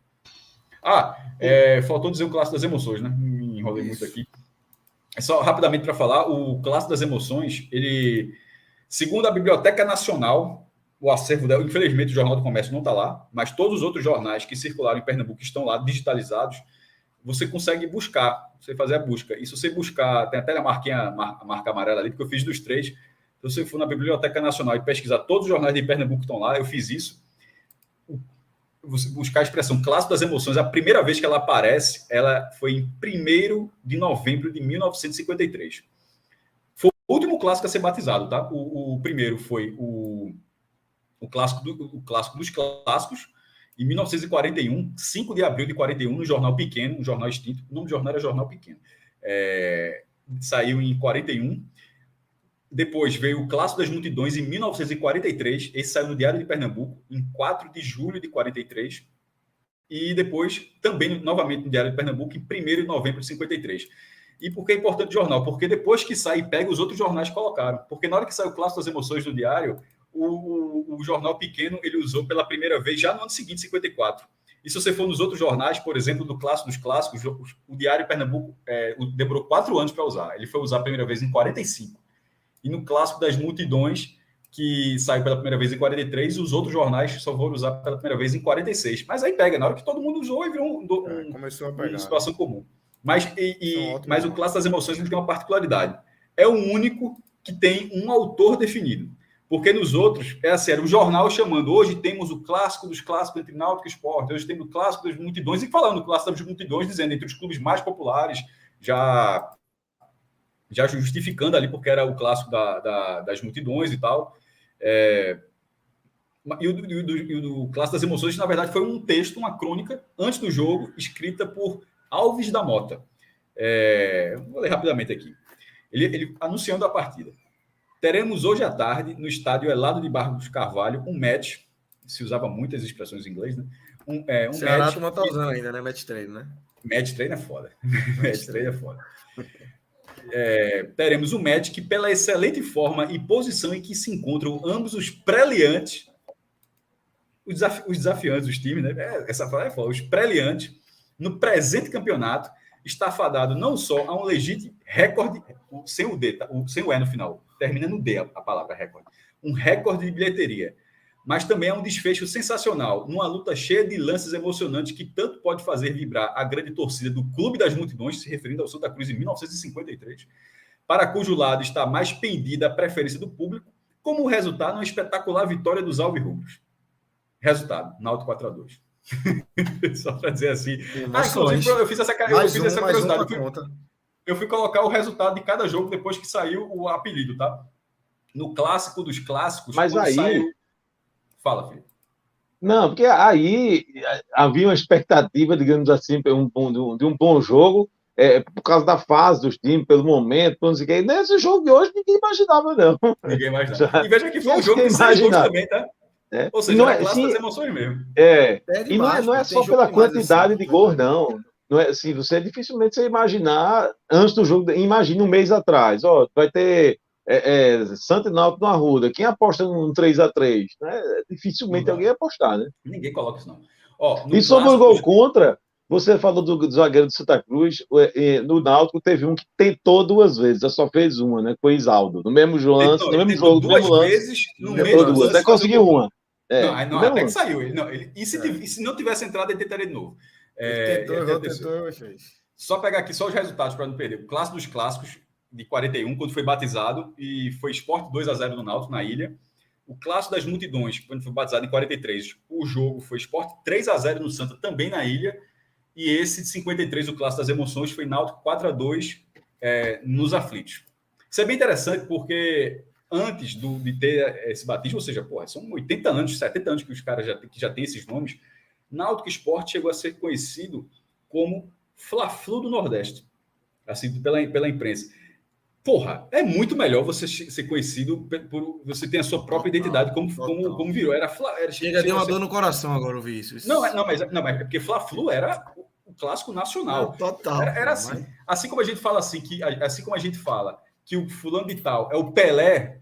C: Faltou dizer o clássico das emoções, né? Me enrolei muito aqui. Só rapidamente para falar, o clássico das emoções, ele, segundo a Biblioteca Nacional, o acervo dela, infelizmente o Jornal do Comércio não está lá, mas todos os outros jornais que circularam em Pernambuco estão lá, digitalizados, você consegue buscar, você fazer a busca. E se você buscar, tem até a marca amarela ali, porque eu fiz dos 3. Se você for na Biblioteca Nacional e pesquisar todos os jornais de Pernambuco que estão lá, eu fiz isso. Você buscar a expressão clássico das emoções, a primeira vez que ela aparece, ela foi em 1º de novembro de 1953. Foi o último clássico a ser batizado, tá? O primeiro foi o clássico dos clássicos, em 1941, 5 de abril de 41, no Jornal Pequeno, um jornal extinto. O nome do jornal era Jornal Pequeno. Saiu em 41. Depois veio o Clássico das Multidões, em 1943. Esse saiu no Diário de Pernambuco, em 4 de julho de 43. E depois, também, novamente, no Diário de Pernambuco, em 1º de novembro de 53. E por que é importante o jornal? Porque depois que sai, pega os outros jornais que colocaram. Porque na hora que saiu o Clássico das Emoções do Diário, o Jornal Pequeno, ele usou pela primeira vez já no ano seguinte, 54. E se você for nos outros jornais, por exemplo, do Clássico dos Clássicos, o Diário de Pernambuco demorou 4 anos para usar. Ele foi usar a primeira vez em 45. E no Clássico das Multidões, que saiu pela primeira vez em 43, os outros jornais só foram usar pela primeira vez em 46. Mas aí pega, na hora que todo mundo usou, e virou uma situação comum. Mas o Clássico das Emoções ele tem uma particularidade. É o único que tem um autor definido. Porque nos outros, era o jornal chamando, hoje temos o clássico dos clássicos entre Náutico e Sport, hoje temos o clássico das multidões, e falando o clássico das multidões, dizendo entre os clubes mais populares, já justificando ali, porque era o clássico das multidões e tal. E o do Clássico das Emoções, na verdade, foi um texto, uma crônica, antes do jogo, escrita por Alves da Mota. Vou ler rapidamente aqui. Ele anunciando a partida. Teremos hoje à tarde, no estádio Elado de Barros Carvalho, um match, se usava muitas expressões em inglês, né?
A: Ceará tu não tá usando ainda, né? Match treino, né?
C: Match treino é foda. Match treino é foda. Teremos um match que, pela excelente forma e posição em que se encontram ambos os pré-liantes, os desafiantes dos times, né? Essa frase é foda. Os pré-liantes, no presente campeonato, está fadado não só a um legítimo recorde, sem o D, tá? Sem o E no final, termina no D a palavra recorde, um recorde de bilheteria, mas também a um desfecho sensacional, numa luta cheia de lances emocionantes que tanto pode fazer vibrar a grande torcida do Clube das Multidões, se referindo ao Santa Cruz em 1953, para cujo lado está mais pendida a preferência do público, como o resultado uma espetacular vitória dos alvirrubros. Resultado, Náutico 4-2. Só para dizer assim. Inclusive, eu fiz essa curiosidade. Eu fui colocar o resultado de cada jogo depois que saiu o apelido, tá? No clássico dos clássicos.
B: Mas aí.
C: Saiu... Fala, filho.
B: Não, porque aí havia uma expectativa, digamos assim, de um bom jogo, por causa da fase dos times, pelo momento, não sei o quê. Nesse jogo de hoje, ninguém imaginava, não.
C: Ninguém imaginava. E veja que foi um jogo de 6 gols também, tá? Ou seja,
B: não
C: é clássico das emoções mesmo.
B: E não é só pela quantidade assim, de gols, não. Não é assim, dificilmente você imaginar, antes do jogo, imagina um mês atrás, vai ter Santa e Náutico no Arruda. Quem aposta num 3-3? Né? Dificilmente alguém ia apostar, né?
C: Ninguém coloca isso, não. Ó,
B: E sobre o gol contra, você falou do zagueiro do Santa Cruz, no Náutico teve um que tentou 2 vezes, só fez uma, né? Foi Isaldo. No mesmo lance, no mesmo jogo, no mesmo lance.
C: Vezes, no
B: mesmo lance. Até conseguiu uma.
C: Não, até que saiu. E se não tivesse entrado, ele tentaria de novo.
A: Tentou.
C: Só pegar aqui só os resultados para não perder. O clássico dos clássicos de 41, quando foi batizado, e foi Sport 2-0 no Náutico, na ilha. O clássico das multidões, quando foi batizado em 43, o jogo foi Sport 3-0 no Santa, também na ilha. E esse de 53, o clássico das emoções, foi Náutico 4-2 nos aflitos. Isso é bem interessante, porque antes de ter esse batismo, ou seja, são 80 anos, 70 anos que os caras já têm esses nomes, Náutico Sport chegou a ser conhecido como Fla-Flu do Nordeste, assim, pela imprensa. Porra, é muito melhor você ser conhecido por você ter a sua própria identidade, como virou.
A: Chega de uma dor no coração agora ouvir isso.
C: Não, mas é porque Fla-Flu era o clássico nacional.
A: Não, total.
C: Era assim. Mas... Assim como a gente fala que o fulano de tal é o Pelé,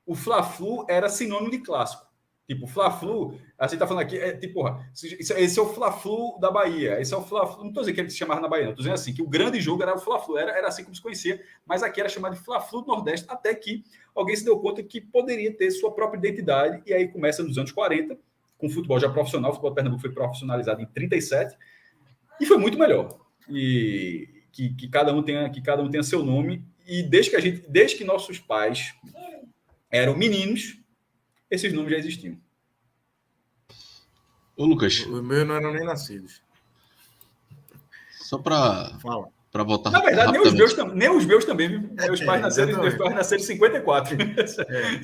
C: o Fla-Flu era sinônimo de clássico. Tipo, Fla-Flu, a gente tá falando aqui, esse é o Fla-Flu da Bahia, esse é o Fla-Flu, não tô dizendo que ele se chamava na Bahia, não, tô dizendo assim, que o grande jogo era o Fla-Flu, era assim como se conhecia, mas aqui era chamado de Fla-Flu do Nordeste, até que alguém se deu conta que poderia ter sua própria identidade, e aí começa nos anos 40, com o futebol já profissional, o futebol de Pernambuco foi profissionalizado em 37, e foi muito melhor, e que cada um tenha seu nome, e desde que nossos pais eram meninos, esses nomes já existiam.
D: Ô, Lucas.
A: Os meus não eram nem nascidos.
D: Só para voltar.
C: Na verdade, nem os meus também. Meus pais nasceram em 54.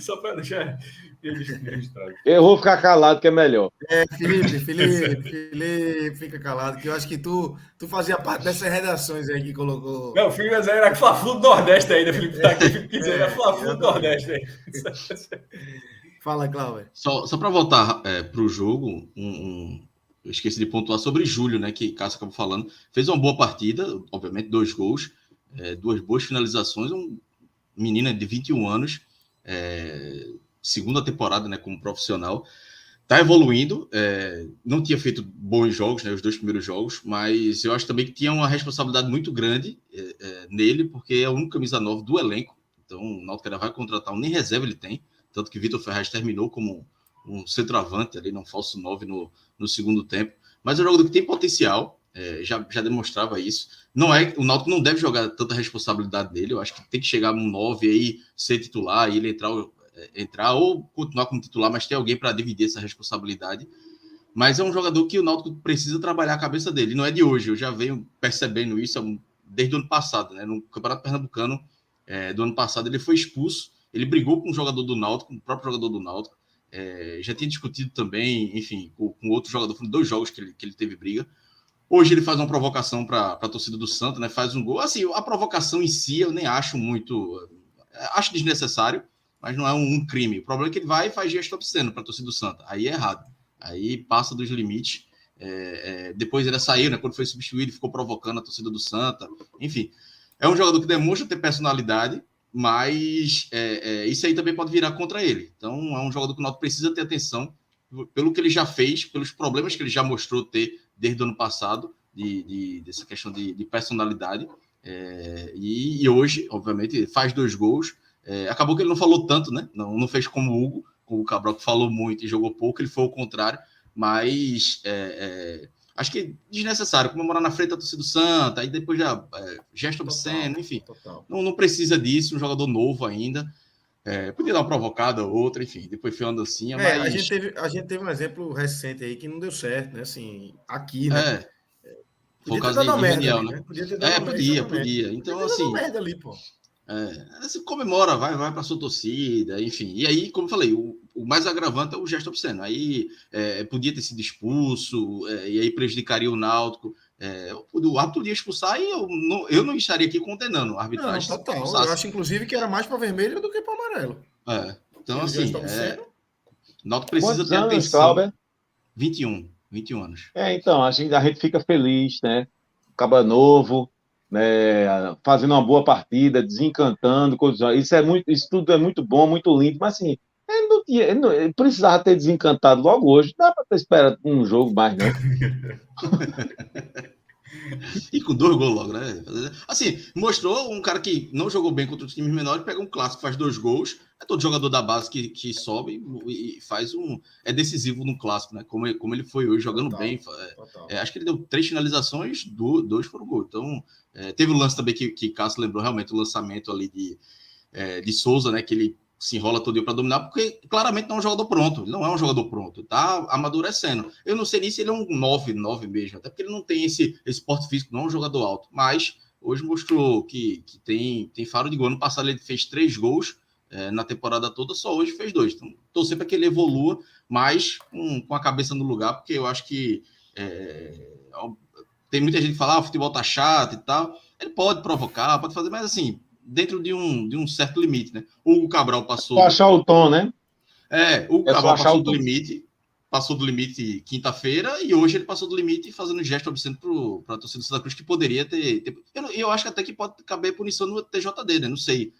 C: Só para deixar registrado.
B: Eu vou ficar calado, que é melhor.
A: Felipe, fica calado, que eu acho que tu fazia parte dessas redações aí que colocou.
C: Não, o filho era Fla-Flu do Nordeste ainda, Felipe. Era Fla-Flu do Nordeste aí.
A: Fala, Cláudio.
D: Só para voltar para o jogo, eu esqueci de pontuar sobre Júlio, né, que Cássio acabou falando. Fez uma boa partida, obviamente, 2 gols, 2 boas finalizações. Um menino de 21 anos, segunda temporada, né, como profissional. Está evoluindo, não tinha feito bons jogos, né, os 2 primeiros jogos, mas eu acho também que tinha uma responsabilidade muito grande nele, porque é o único camisa 9 do elenco. Então, o Náutico ainda vai contratar, nem reserva ele tem. Tanto que Vitor Ferraz terminou como um centroavante ali, um falso 9 no segundo tempo. Mas é um jogador que tem potencial, já demonstrava isso. O Náutico não deve jogar tanta responsabilidade nele. Eu acho que tem que chegar um 9 aí, ser titular, e ele entrar ou continuar como titular, mas ter alguém para dividir essa responsabilidade. Mas é um jogador que o Náutico precisa trabalhar a cabeça dele. Não é de hoje, eu já venho percebendo isso desde o ano passado, né? No Campeonato Pernambucano do ano passado, ele foi expulso. Ele brigou com o jogador do Náutico, com o próprio jogador do Náutico. Já tinha discutido também, enfim, com outro jogador. Foram 2 jogos que ele teve briga. Hoje ele faz uma provocação para a torcida do Santa, né? Faz um gol. Assim, a provocação em si eu nem acho muito... Acho desnecessário, mas não é um crime. O problema é que ele vai e faz gesto obsceno para a torcida do Santa. Aí é errado. Aí passa dos limites. Depois ele saiu, né? Quando foi substituído, ele ficou provocando a torcida do Santa. Enfim, é um jogador que demonstra ter personalidade, mas isso aí também pode virar contra ele. Então, é um jogador que o Náutico precisa ter atenção pelo que ele já fez, pelos problemas que ele já mostrou ter desde o ano passado, dessa questão de personalidade. E hoje, obviamente, faz 2 gols. Acabou que ele não falou tanto, né? Não fez como o Hugo, o Cabral, que falou muito e jogou pouco, ele foi ao contrário, mas acho que é desnecessário comemorar na frente da torcida do Santa, aí depois já gesto obsceno, enfim. Não precisa disso, um jogador novo ainda. Podia dar uma provocada ou outra, enfim, depois foi uma dancinha, mas...
A: A gente teve um exemplo recente aí que não deu certo, né? Assim, aqui, né?
D: Foi o caso de Raniel,
A: ali,
D: né?
A: Podia ter dado
D: podia. Então, assim...
A: merda ali, pô.
D: Você comemora, vai para sua torcida, enfim. E aí, como eu falei, o mais agravante é o gesto obsceno. Aí podia ter sido expulso, e aí prejudicaria o Náutico. O árbitro podia expulsar e eu não estaria aqui condenando a arbitragem.
A: Não, total. Eu acho, inclusive, que era mais para vermelho do que para amarelo.
D: Então, assim, o Náutico precisa ter atenção.
B: Cláudio?
D: 21 anos.
B: Então, a gente fica feliz, né? Caba novo, né, fazendo uma boa partida, desencantando, isso tudo é muito bom, muito lindo, mas assim, ele precisava ter desencantado logo hoje, não dá para ter esperado um jogo mais, não.
D: E com 2 gols logo, né? Assim, mostrou um cara que não jogou bem contra os times menores, pega um clássico, faz 2 gols. É todo jogador da base que sobe e faz um. É decisivo no clássico, né? Como ele foi hoje, jogando bem. Acho que ele deu 3 finalizações, 2 foram gol. Então, teve o lance também que Cássio lembrou, realmente, o lançamento ali de Souza, né? Que ele se enrola todo para dominar, porque claramente não é um jogador pronto. Ele não é um jogador pronto, tá amadurecendo. Eu não sei nem se ele é um 9 mesmo, até porque ele não tem esse porte físico, não é um jogador alto. Mas hoje mostrou que tem faro de gol. Ano passado ele fez 3 gols na temporada toda, só hoje fez 2. Então, torcer para que ele evolua, mas com a cabeça no lugar, porque eu acho que tem muita gente que fala, o futebol tá chato e tal. Ele pode provocar, pode fazer, mas assim, dentro de um certo limite, né? O Hugo Cabral passou...
B: Só achar o tom, né?
D: O Hugo Cabral passou do limite quinta-feira e hoje ele passou do limite fazendo gesto obsceno para a torcida do Santa Cruz, que poderia ter... Eu acho que até que pode caber punição no TJD, né? Não sei.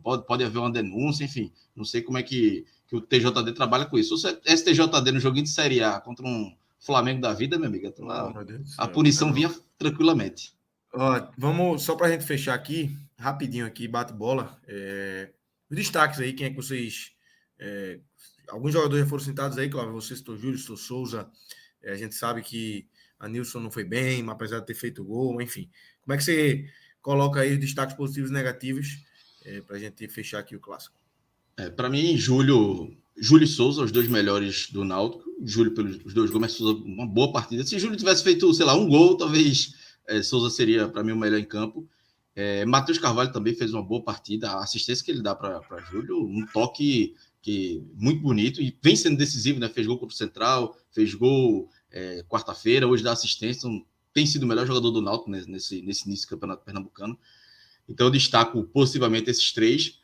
D: Pode haver uma denúncia, enfim. Não sei como é que o TJD trabalha com isso. Se o STJD no joguinho de Série A contra um Flamengo da vida, minha amiga, então a punição vinha tranquilamente.
A: Vamos, só para a gente fechar aqui, rapidinho aqui, bate-bola. Os destaques aí, quem é que vocês... alguns jogadores já foram citados aí, claro, você citou Júlio, citou Souza, a gente sabe que a Nilson não foi bem, apesar de ter feito gol, enfim. Como é que você coloca aí os destaques positivos e negativos para a gente fechar aqui o clássico?
D: Para mim, Júlio e Souza, os 2 melhores do Náutico. Júlio pelos 2 gols, mas Souza uma boa partida. Se Júlio tivesse feito, sei lá, 1 gol, talvez Souza seria, para mim, o melhor em campo. Matheus Carvalho também fez uma boa partida. A assistência que ele dá para Júlio, um toque muito bonito e vem sendo decisivo, né? Fez gol contra o Central, fez gol quarta-feira, hoje dá assistência. Então, tem sido o melhor jogador do Náutico nesse início do Campeonato Pernambucano. Então, eu destaco positivamente esses 3.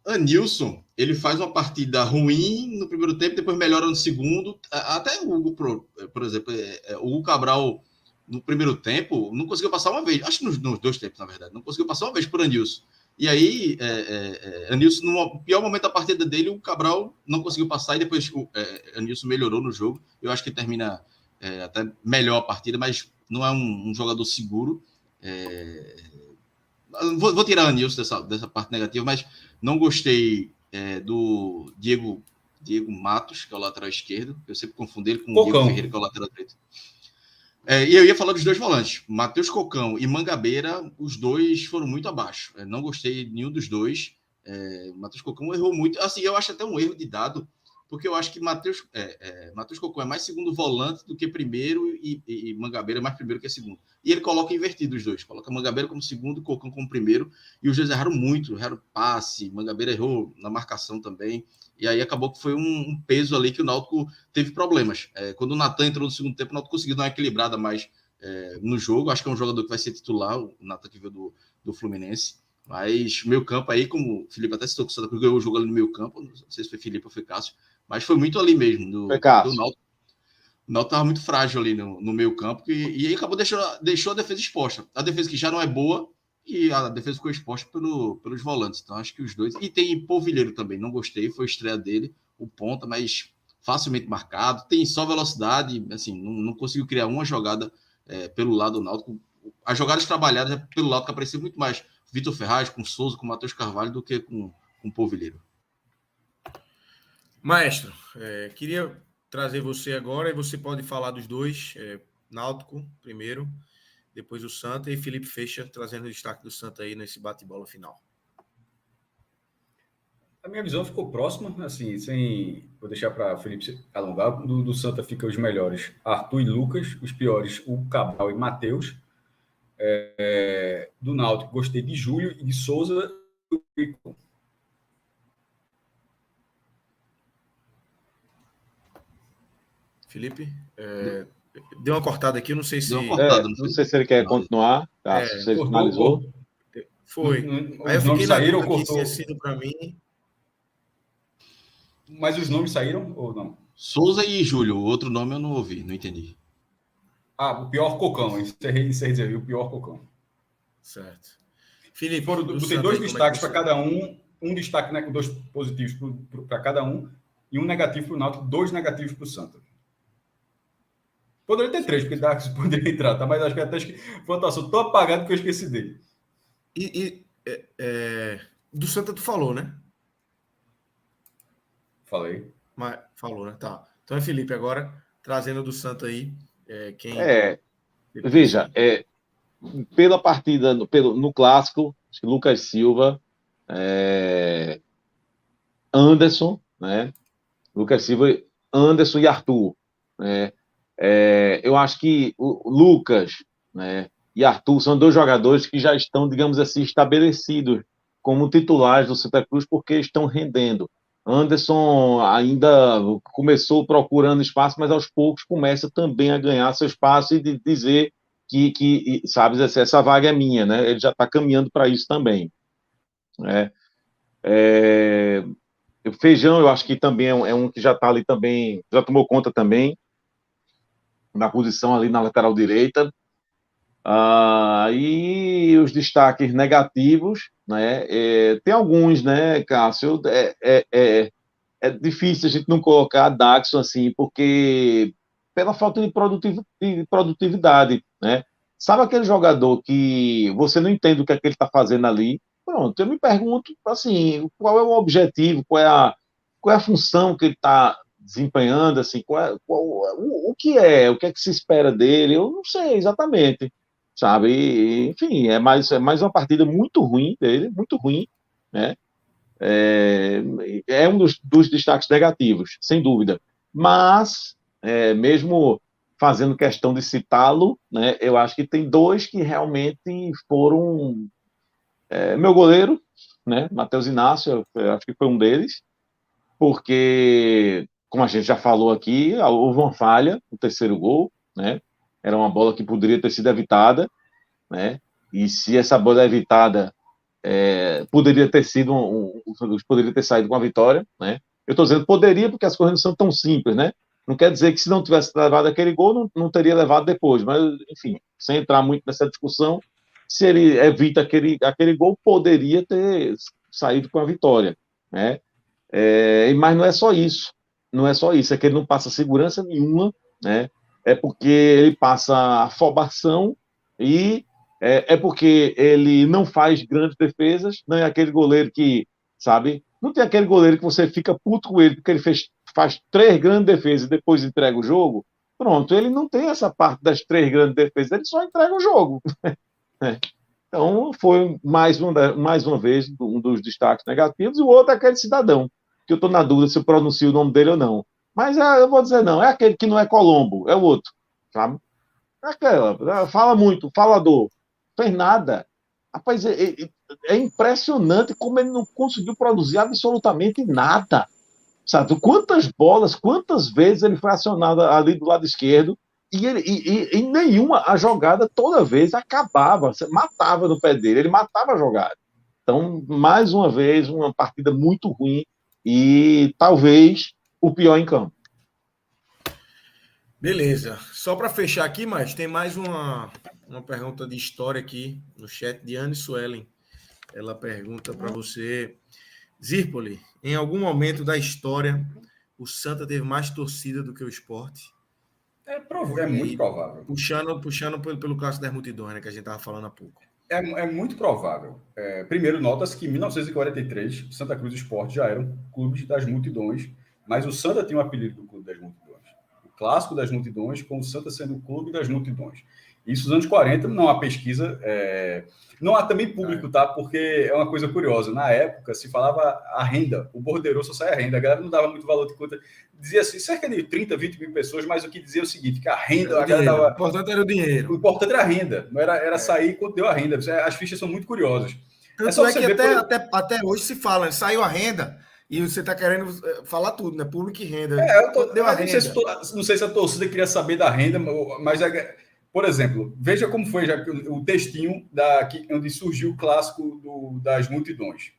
D: Anilson, ele faz uma partida ruim no primeiro tempo, depois melhora no segundo. Até o Hugo, por exemplo, o Hugo Cabral, no primeiro tempo, não conseguiu passar uma vez. Acho que nos 2 tempos, na verdade. Não conseguiu passar uma vez por Anilson. E aí, Anilson, no pior momento da partida dele, o Cabral não conseguiu passar e depois Anilson melhorou no jogo. Eu acho que termina até melhor a partida, mas não é um jogador seguro. Vou tirar Anilson dessa parte negativa, mas não gostei do Diego Matos, que é o lateral esquerdo. Eu sempre confundo ele com o Diego Ferreira, que é o lateral direito. E eu ia falar dos 2 volantes. Matheus Cocão e Mangabeira, os 2 foram muito abaixo. Não gostei de nenhum dos 2. Matheus Cocão errou muito. Assim, eu acho até um erro de dado, porque eu acho que Matheus Cocão é mais segundo volante do que primeiro e Mangabeira é mais primeiro que segundo. E ele coloca invertido os 2. Coloca Mangabeira como segundo e Cocão como primeiro. E os 2 erraram muito. Erraram passe. Mangabeira errou na marcação também. E aí acabou que foi um peso ali que o Náutico teve problemas. Quando o Natan entrou no segundo tempo, o Náutico conseguiu dar uma equilibrada mais no jogo. Acho que é um jogador que vai ser titular, o Natan que veio do Fluminense. Mas meio campo aí, como o Felipe até citou que o Santa Cruz ganhou o jogo ali no meio campo, não sei se foi Felipe ou foi Cássio, mas foi muito ali mesmo.
B: Foi Cássio.
D: O Náutico estava muito frágil ali no meio campo e aí acabou deixou a defesa exposta. A defesa que já não é boa e a defesa ficou exposta pelos volantes. Então, acho que os 2... E tem Polvilheiro também, não gostei, foi a estreia dele, o ponta, mas facilmente marcado, tem só velocidade, assim, não conseguiu criar uma jogada pelo lado do Náutico. As jogadas trabalhadas pelo lado que apareceu muito mais Vitor Ferraz, com Souza, com Matheus Carvalho, do que com Polvilheiro.
A: Maestro, queria trazer você agora e você pode falar dos 2, Náutico primeiro, depois o Santa e Felipe fecha trazendo o destaque do Santa aí nesse bate-bola final.
C: A minha visão ficou próxima, assim, vou deixar para Felipe alongar. Do Santa fica os melhores Arthur e Lucas, os piores o Cabral e Matheus. Do Náutico gostei de Júlio e de Souza e
A: Felipe, deu uma cortada aqui, eu não sei se...
B: não sei se ele quer continuar. Tá, se ele finalizou.
A: Foi. Aí eu fiquei na dúvida que tinha sido para mim.
C: Mas os nomes saíram ou não?
D: Souza e Júlio, o outro nome eu não ouvi, não entendi.
C: O pior Cocão, encerrei dizer, o pior Cocão.
A: Certo. Felipe,
C: botei 2 destaques para cada um destaque, né, com 2 positivos para cada um, e um negativo para o Náutico, 2 negativos para o Santa. Poderia ter 3, porque Dax poderia entrar, tá? Mas acho que até foi uma atuação tão apagada que eu esqueci dele.
A: Do Santa tu falou, né?
C: Falei.
A: Mas, falou, né? Tá. Então é Felipe agora, trazendo do Santa aí.
B: Veja, pela partida, no clássico, acho que Lucas Silva, Anderson, né? Lucas Silva, Anderson e Arthur, né? Eu acho que o Lucas, né, e Arthur são 2 jogadores que já estão, digamos assim, estabelecidos como titulares do Santa Cruz porque estão rendendo. Anderson ainda começou procurando espaço, mas aos poucos começa também a ganhar seu espaço e de dizer que sabe, essa vaga é minha, né? Ele já está caminhando para isso também. Né? O Feijão, eu acho que também é um que já está ali também, já tomou conta também na posição ali na lateral direita. E os destaques negativos, né? Tem alguns, né, Cássio? É difícil a gente não colocar Daxon assim, porque pela falta de produtividade, né? Sabe aquele jogador que você não entende o que é que ele está fazendo ali? Pronto, eu me pergunto, assim, qual é o objetivo, qual é a função que ele está desempenhando, assim, o que é que se espera dele? Eu não sei exatamente, sabe? Enfim, é mais uma partida muito ruim dele, muito ruim, né? É um dos destaques negativos, sem dúvida. Mas, mesmo fazendo questão de citá-lo, né, eu acho que tem 2 que realmente foram... meu goleiro, né, Matheus Inácio, eu acho que foi um deles, porque, como a gente já falou aqui, houve uma falha no 3º gol, né? Era uma bola que poderia ter sido evitada, né? E se essa bola é evitada, poderia ter sido poderia ter saído com a vitória, né? Eu estou dizendo poderia porque as coisas não são tão simples, né? Não quer dizer que se não tivesse levado aquele gol, não teria levado depois, mas, enfim, sem entrar muito nessa discussão, se ele evita aquele gol, poderia ter saído com a vitória, né? Mas não é só isso, é que ele não passa segurança nenhuma, né? É porque ele passa afobação e é porque ele não faz grandes defesas, não é aquele goleiro que, sabe, não tem aquele goleiro que você fica puto com ele porque ele faz 3 grandes defesas e depois entrega o jogo. Pronto, ele não tem essa parte das 3 grandes defesas, ele só entrega o jogo. Então, foi mais uma vez um dos destaques negativos, e o outro é aquele cidadão, que eu estou na dúvida se eu pronuncio o nome dele ou não. Mas eu vou dizer não, é aquele que não é Colombo, é o outro, sabe? Fala muito, falador, fez nada. Rapaz, é impressionante como ele não conseguiu produzir absolutamente nada. Sabe? Quantas bolas, quantas vezes ele foi acionado ali do lado esquerdo, e nenhuma a jogada toda vez acabava, você matava no pé dele, ele matava a jogada. Então, mais uma vez, uma partida muito ruim e talvez o pior em campo.
A: Beleza. Só para fechar aqui, mas tem mais uma pergunta de história aqui no chat de Anne Suelen. Ela pergunta para você, Zirpoli, em algum momento da história, o Santa teve mais torcida do que o Sport?
C: É muito provável.
A: Puxando pelo caso das multidões, né, que a gente estava falando há pouco.
C: É muito provável. Primeiro, nota-se que em 1943, Santa Cruz e Sport já eram clubes das multidões, mas o Santa tinha um apelido do clube das multidões. O clássico das multidões, com o Santa sendo o clube das multidões. Isso nos anos 40, não há pesquisa, não há também público, tá? Porque é uma coisa curiosa. Na época, se falava a renda, o borderô só sai a renda. A galera não dava muito valor de conta. Dizia assim, cerca de 30, 20 mil pessoas, mas o que dizia é o seguinte, que a renda...
A: O importante era o dinheiro.
C: O importante era a renda, não era sair quando deu a renda. As fichas são muito curiosas.
A: Tanto é que até hoje se fala, saiu a renda, e você está querendo falar tudo, né? Público e renda.
C: Deu a renda. Não sei se a torcida queria saber da renda, mas... Por exemplo, veja como foi já o textinho onde surgiu o clássico das multidões.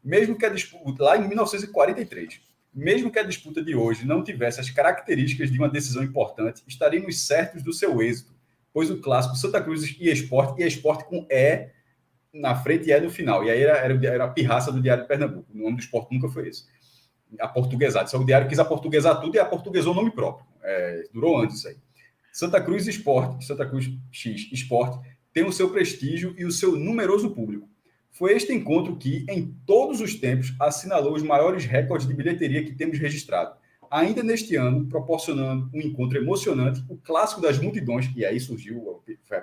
C: Mesmo que a disputa, lá em 1943, mesmo que a disputa de hoje não tivesse as características de uma decisão importante, estaríamos certos do seu êxito, pôs o clássico Santa Cruz e Sport com E na frente e E no final. E aí era a pirraça do Diário de Pernambuco. O nome do Sport nunca foi esse. Aportuguesado. Só o Diário quis aportuguesar tudo e aportuguesou o nome próprio. Durou antes isso aí. Santa Cruz Sport, Santa Cruz X Sport, tem o seu prestígio e o seu numeroso público. Foi este encontro que, em todos os tempos, assinalou os maiores recordes de bilheteria que temos registrado. Ainda neste ano, proporcionando um encontro emocionante, o Clássico das Multidões, e aí surgiu,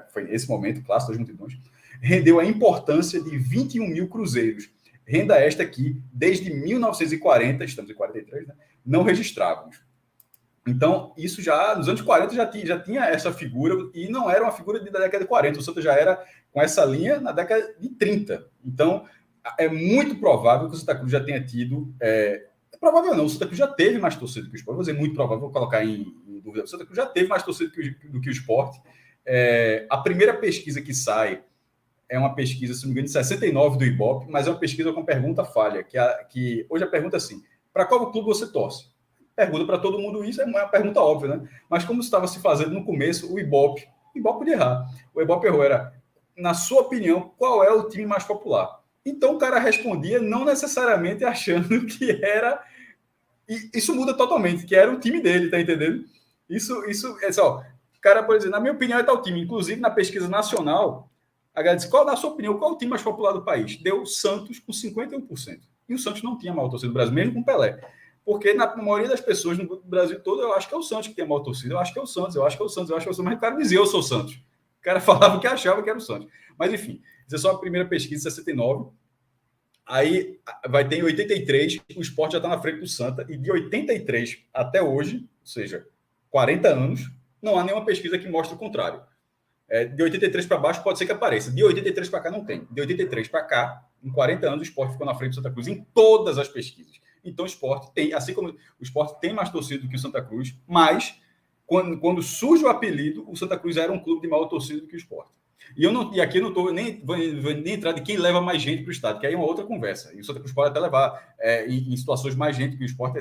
C: foi nesse momento, o Clássico das Multidões, rendeu a importância de 21 mil cruzeiros. Renda esta que, desde 1940, estamos em 43, né, não registrávamos. Então, isso já, nos anos 40, já tinha essa figura, e não era uma figura da década de 40, o Santa já era com essa linha na década de 30. Então, é muito provável que o Santa Cruz já tenha tido... provável não, o Santa Cruz já teve mais torcida que o Sport. Vou dizer muito provável, vou colocar em dúvida. O Santa Cruz já teve mais torcida do que o Sport. A primeira pesquisa que sai é uma pesquisa, se não me engano, de 69 do Ibope, mas é uma pesquisa com pergunta falha, que hoje a pergunta é assim: para qual clube você torce? Pergunta para todo mundo isso, é uma pergunta óbvia, né? Mas como estava se fazendo no começo, o Ibope podia errar. O Ibope errou, era, na sua opinião, qual é o time mais popular? Então o cara respondia não necessariamente achando que era... E isso muda totalmente, que era o time dele, tá entendendo? Isso é só... O cara pode dizer, na minha opinião, é tal time. Inclusive, na pesquisa nacional, a galera disse, na sua opinião, qual é o time mais popular do país? Deu Santos com 51%. E o Santos não tinha a maior torcida do Brasil, mesmo com Pelé. Porque na maioria das pessoas no Brasil todo, eu acho que é o Santos que tem a maior torcida. Eu acho que é o Santos. Mas o cara dizia, eu sou o Santos. O cara falava que achava que era o Santos. Mas, enfim, isso é só a primeira pesquisa, 69. Aí vai ter em 83, o Sport já está na frente do Santa. E de 83 até hoje, ou seja, 40 anos, não há nenhuma pesquisa que mostre o contrário. De 83 para baixo pode ser que apareça. De 83 para cá não tem. De 83 para cá, em 40 anos, o Sport ficou na frente do Santa Cruz em todas as pesquisas. Então, o Sport tem, assim como o Sport tem mais torcida do que o Santa Cruz, mas quando surge o apelido, o Santa Cruz era um clube de maior torcida do que o Sport. E aqui eu não estou nem entrar de quem leva mais gente para o estádio, que aí é uma outra conversa. E o Santa Cruz pode até levar em situações mais gente que o Sport,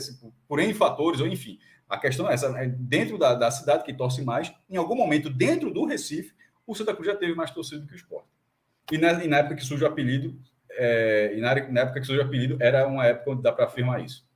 C: por N fatores, ou enfim. A questão é essa, dentro da cidade que torce mais, em algum momento, dentro do Recife, o Santa Cruz já teve mais torcida do que o Sport. E na época que surge o apelido, era uma época onde dá para afirmar isso.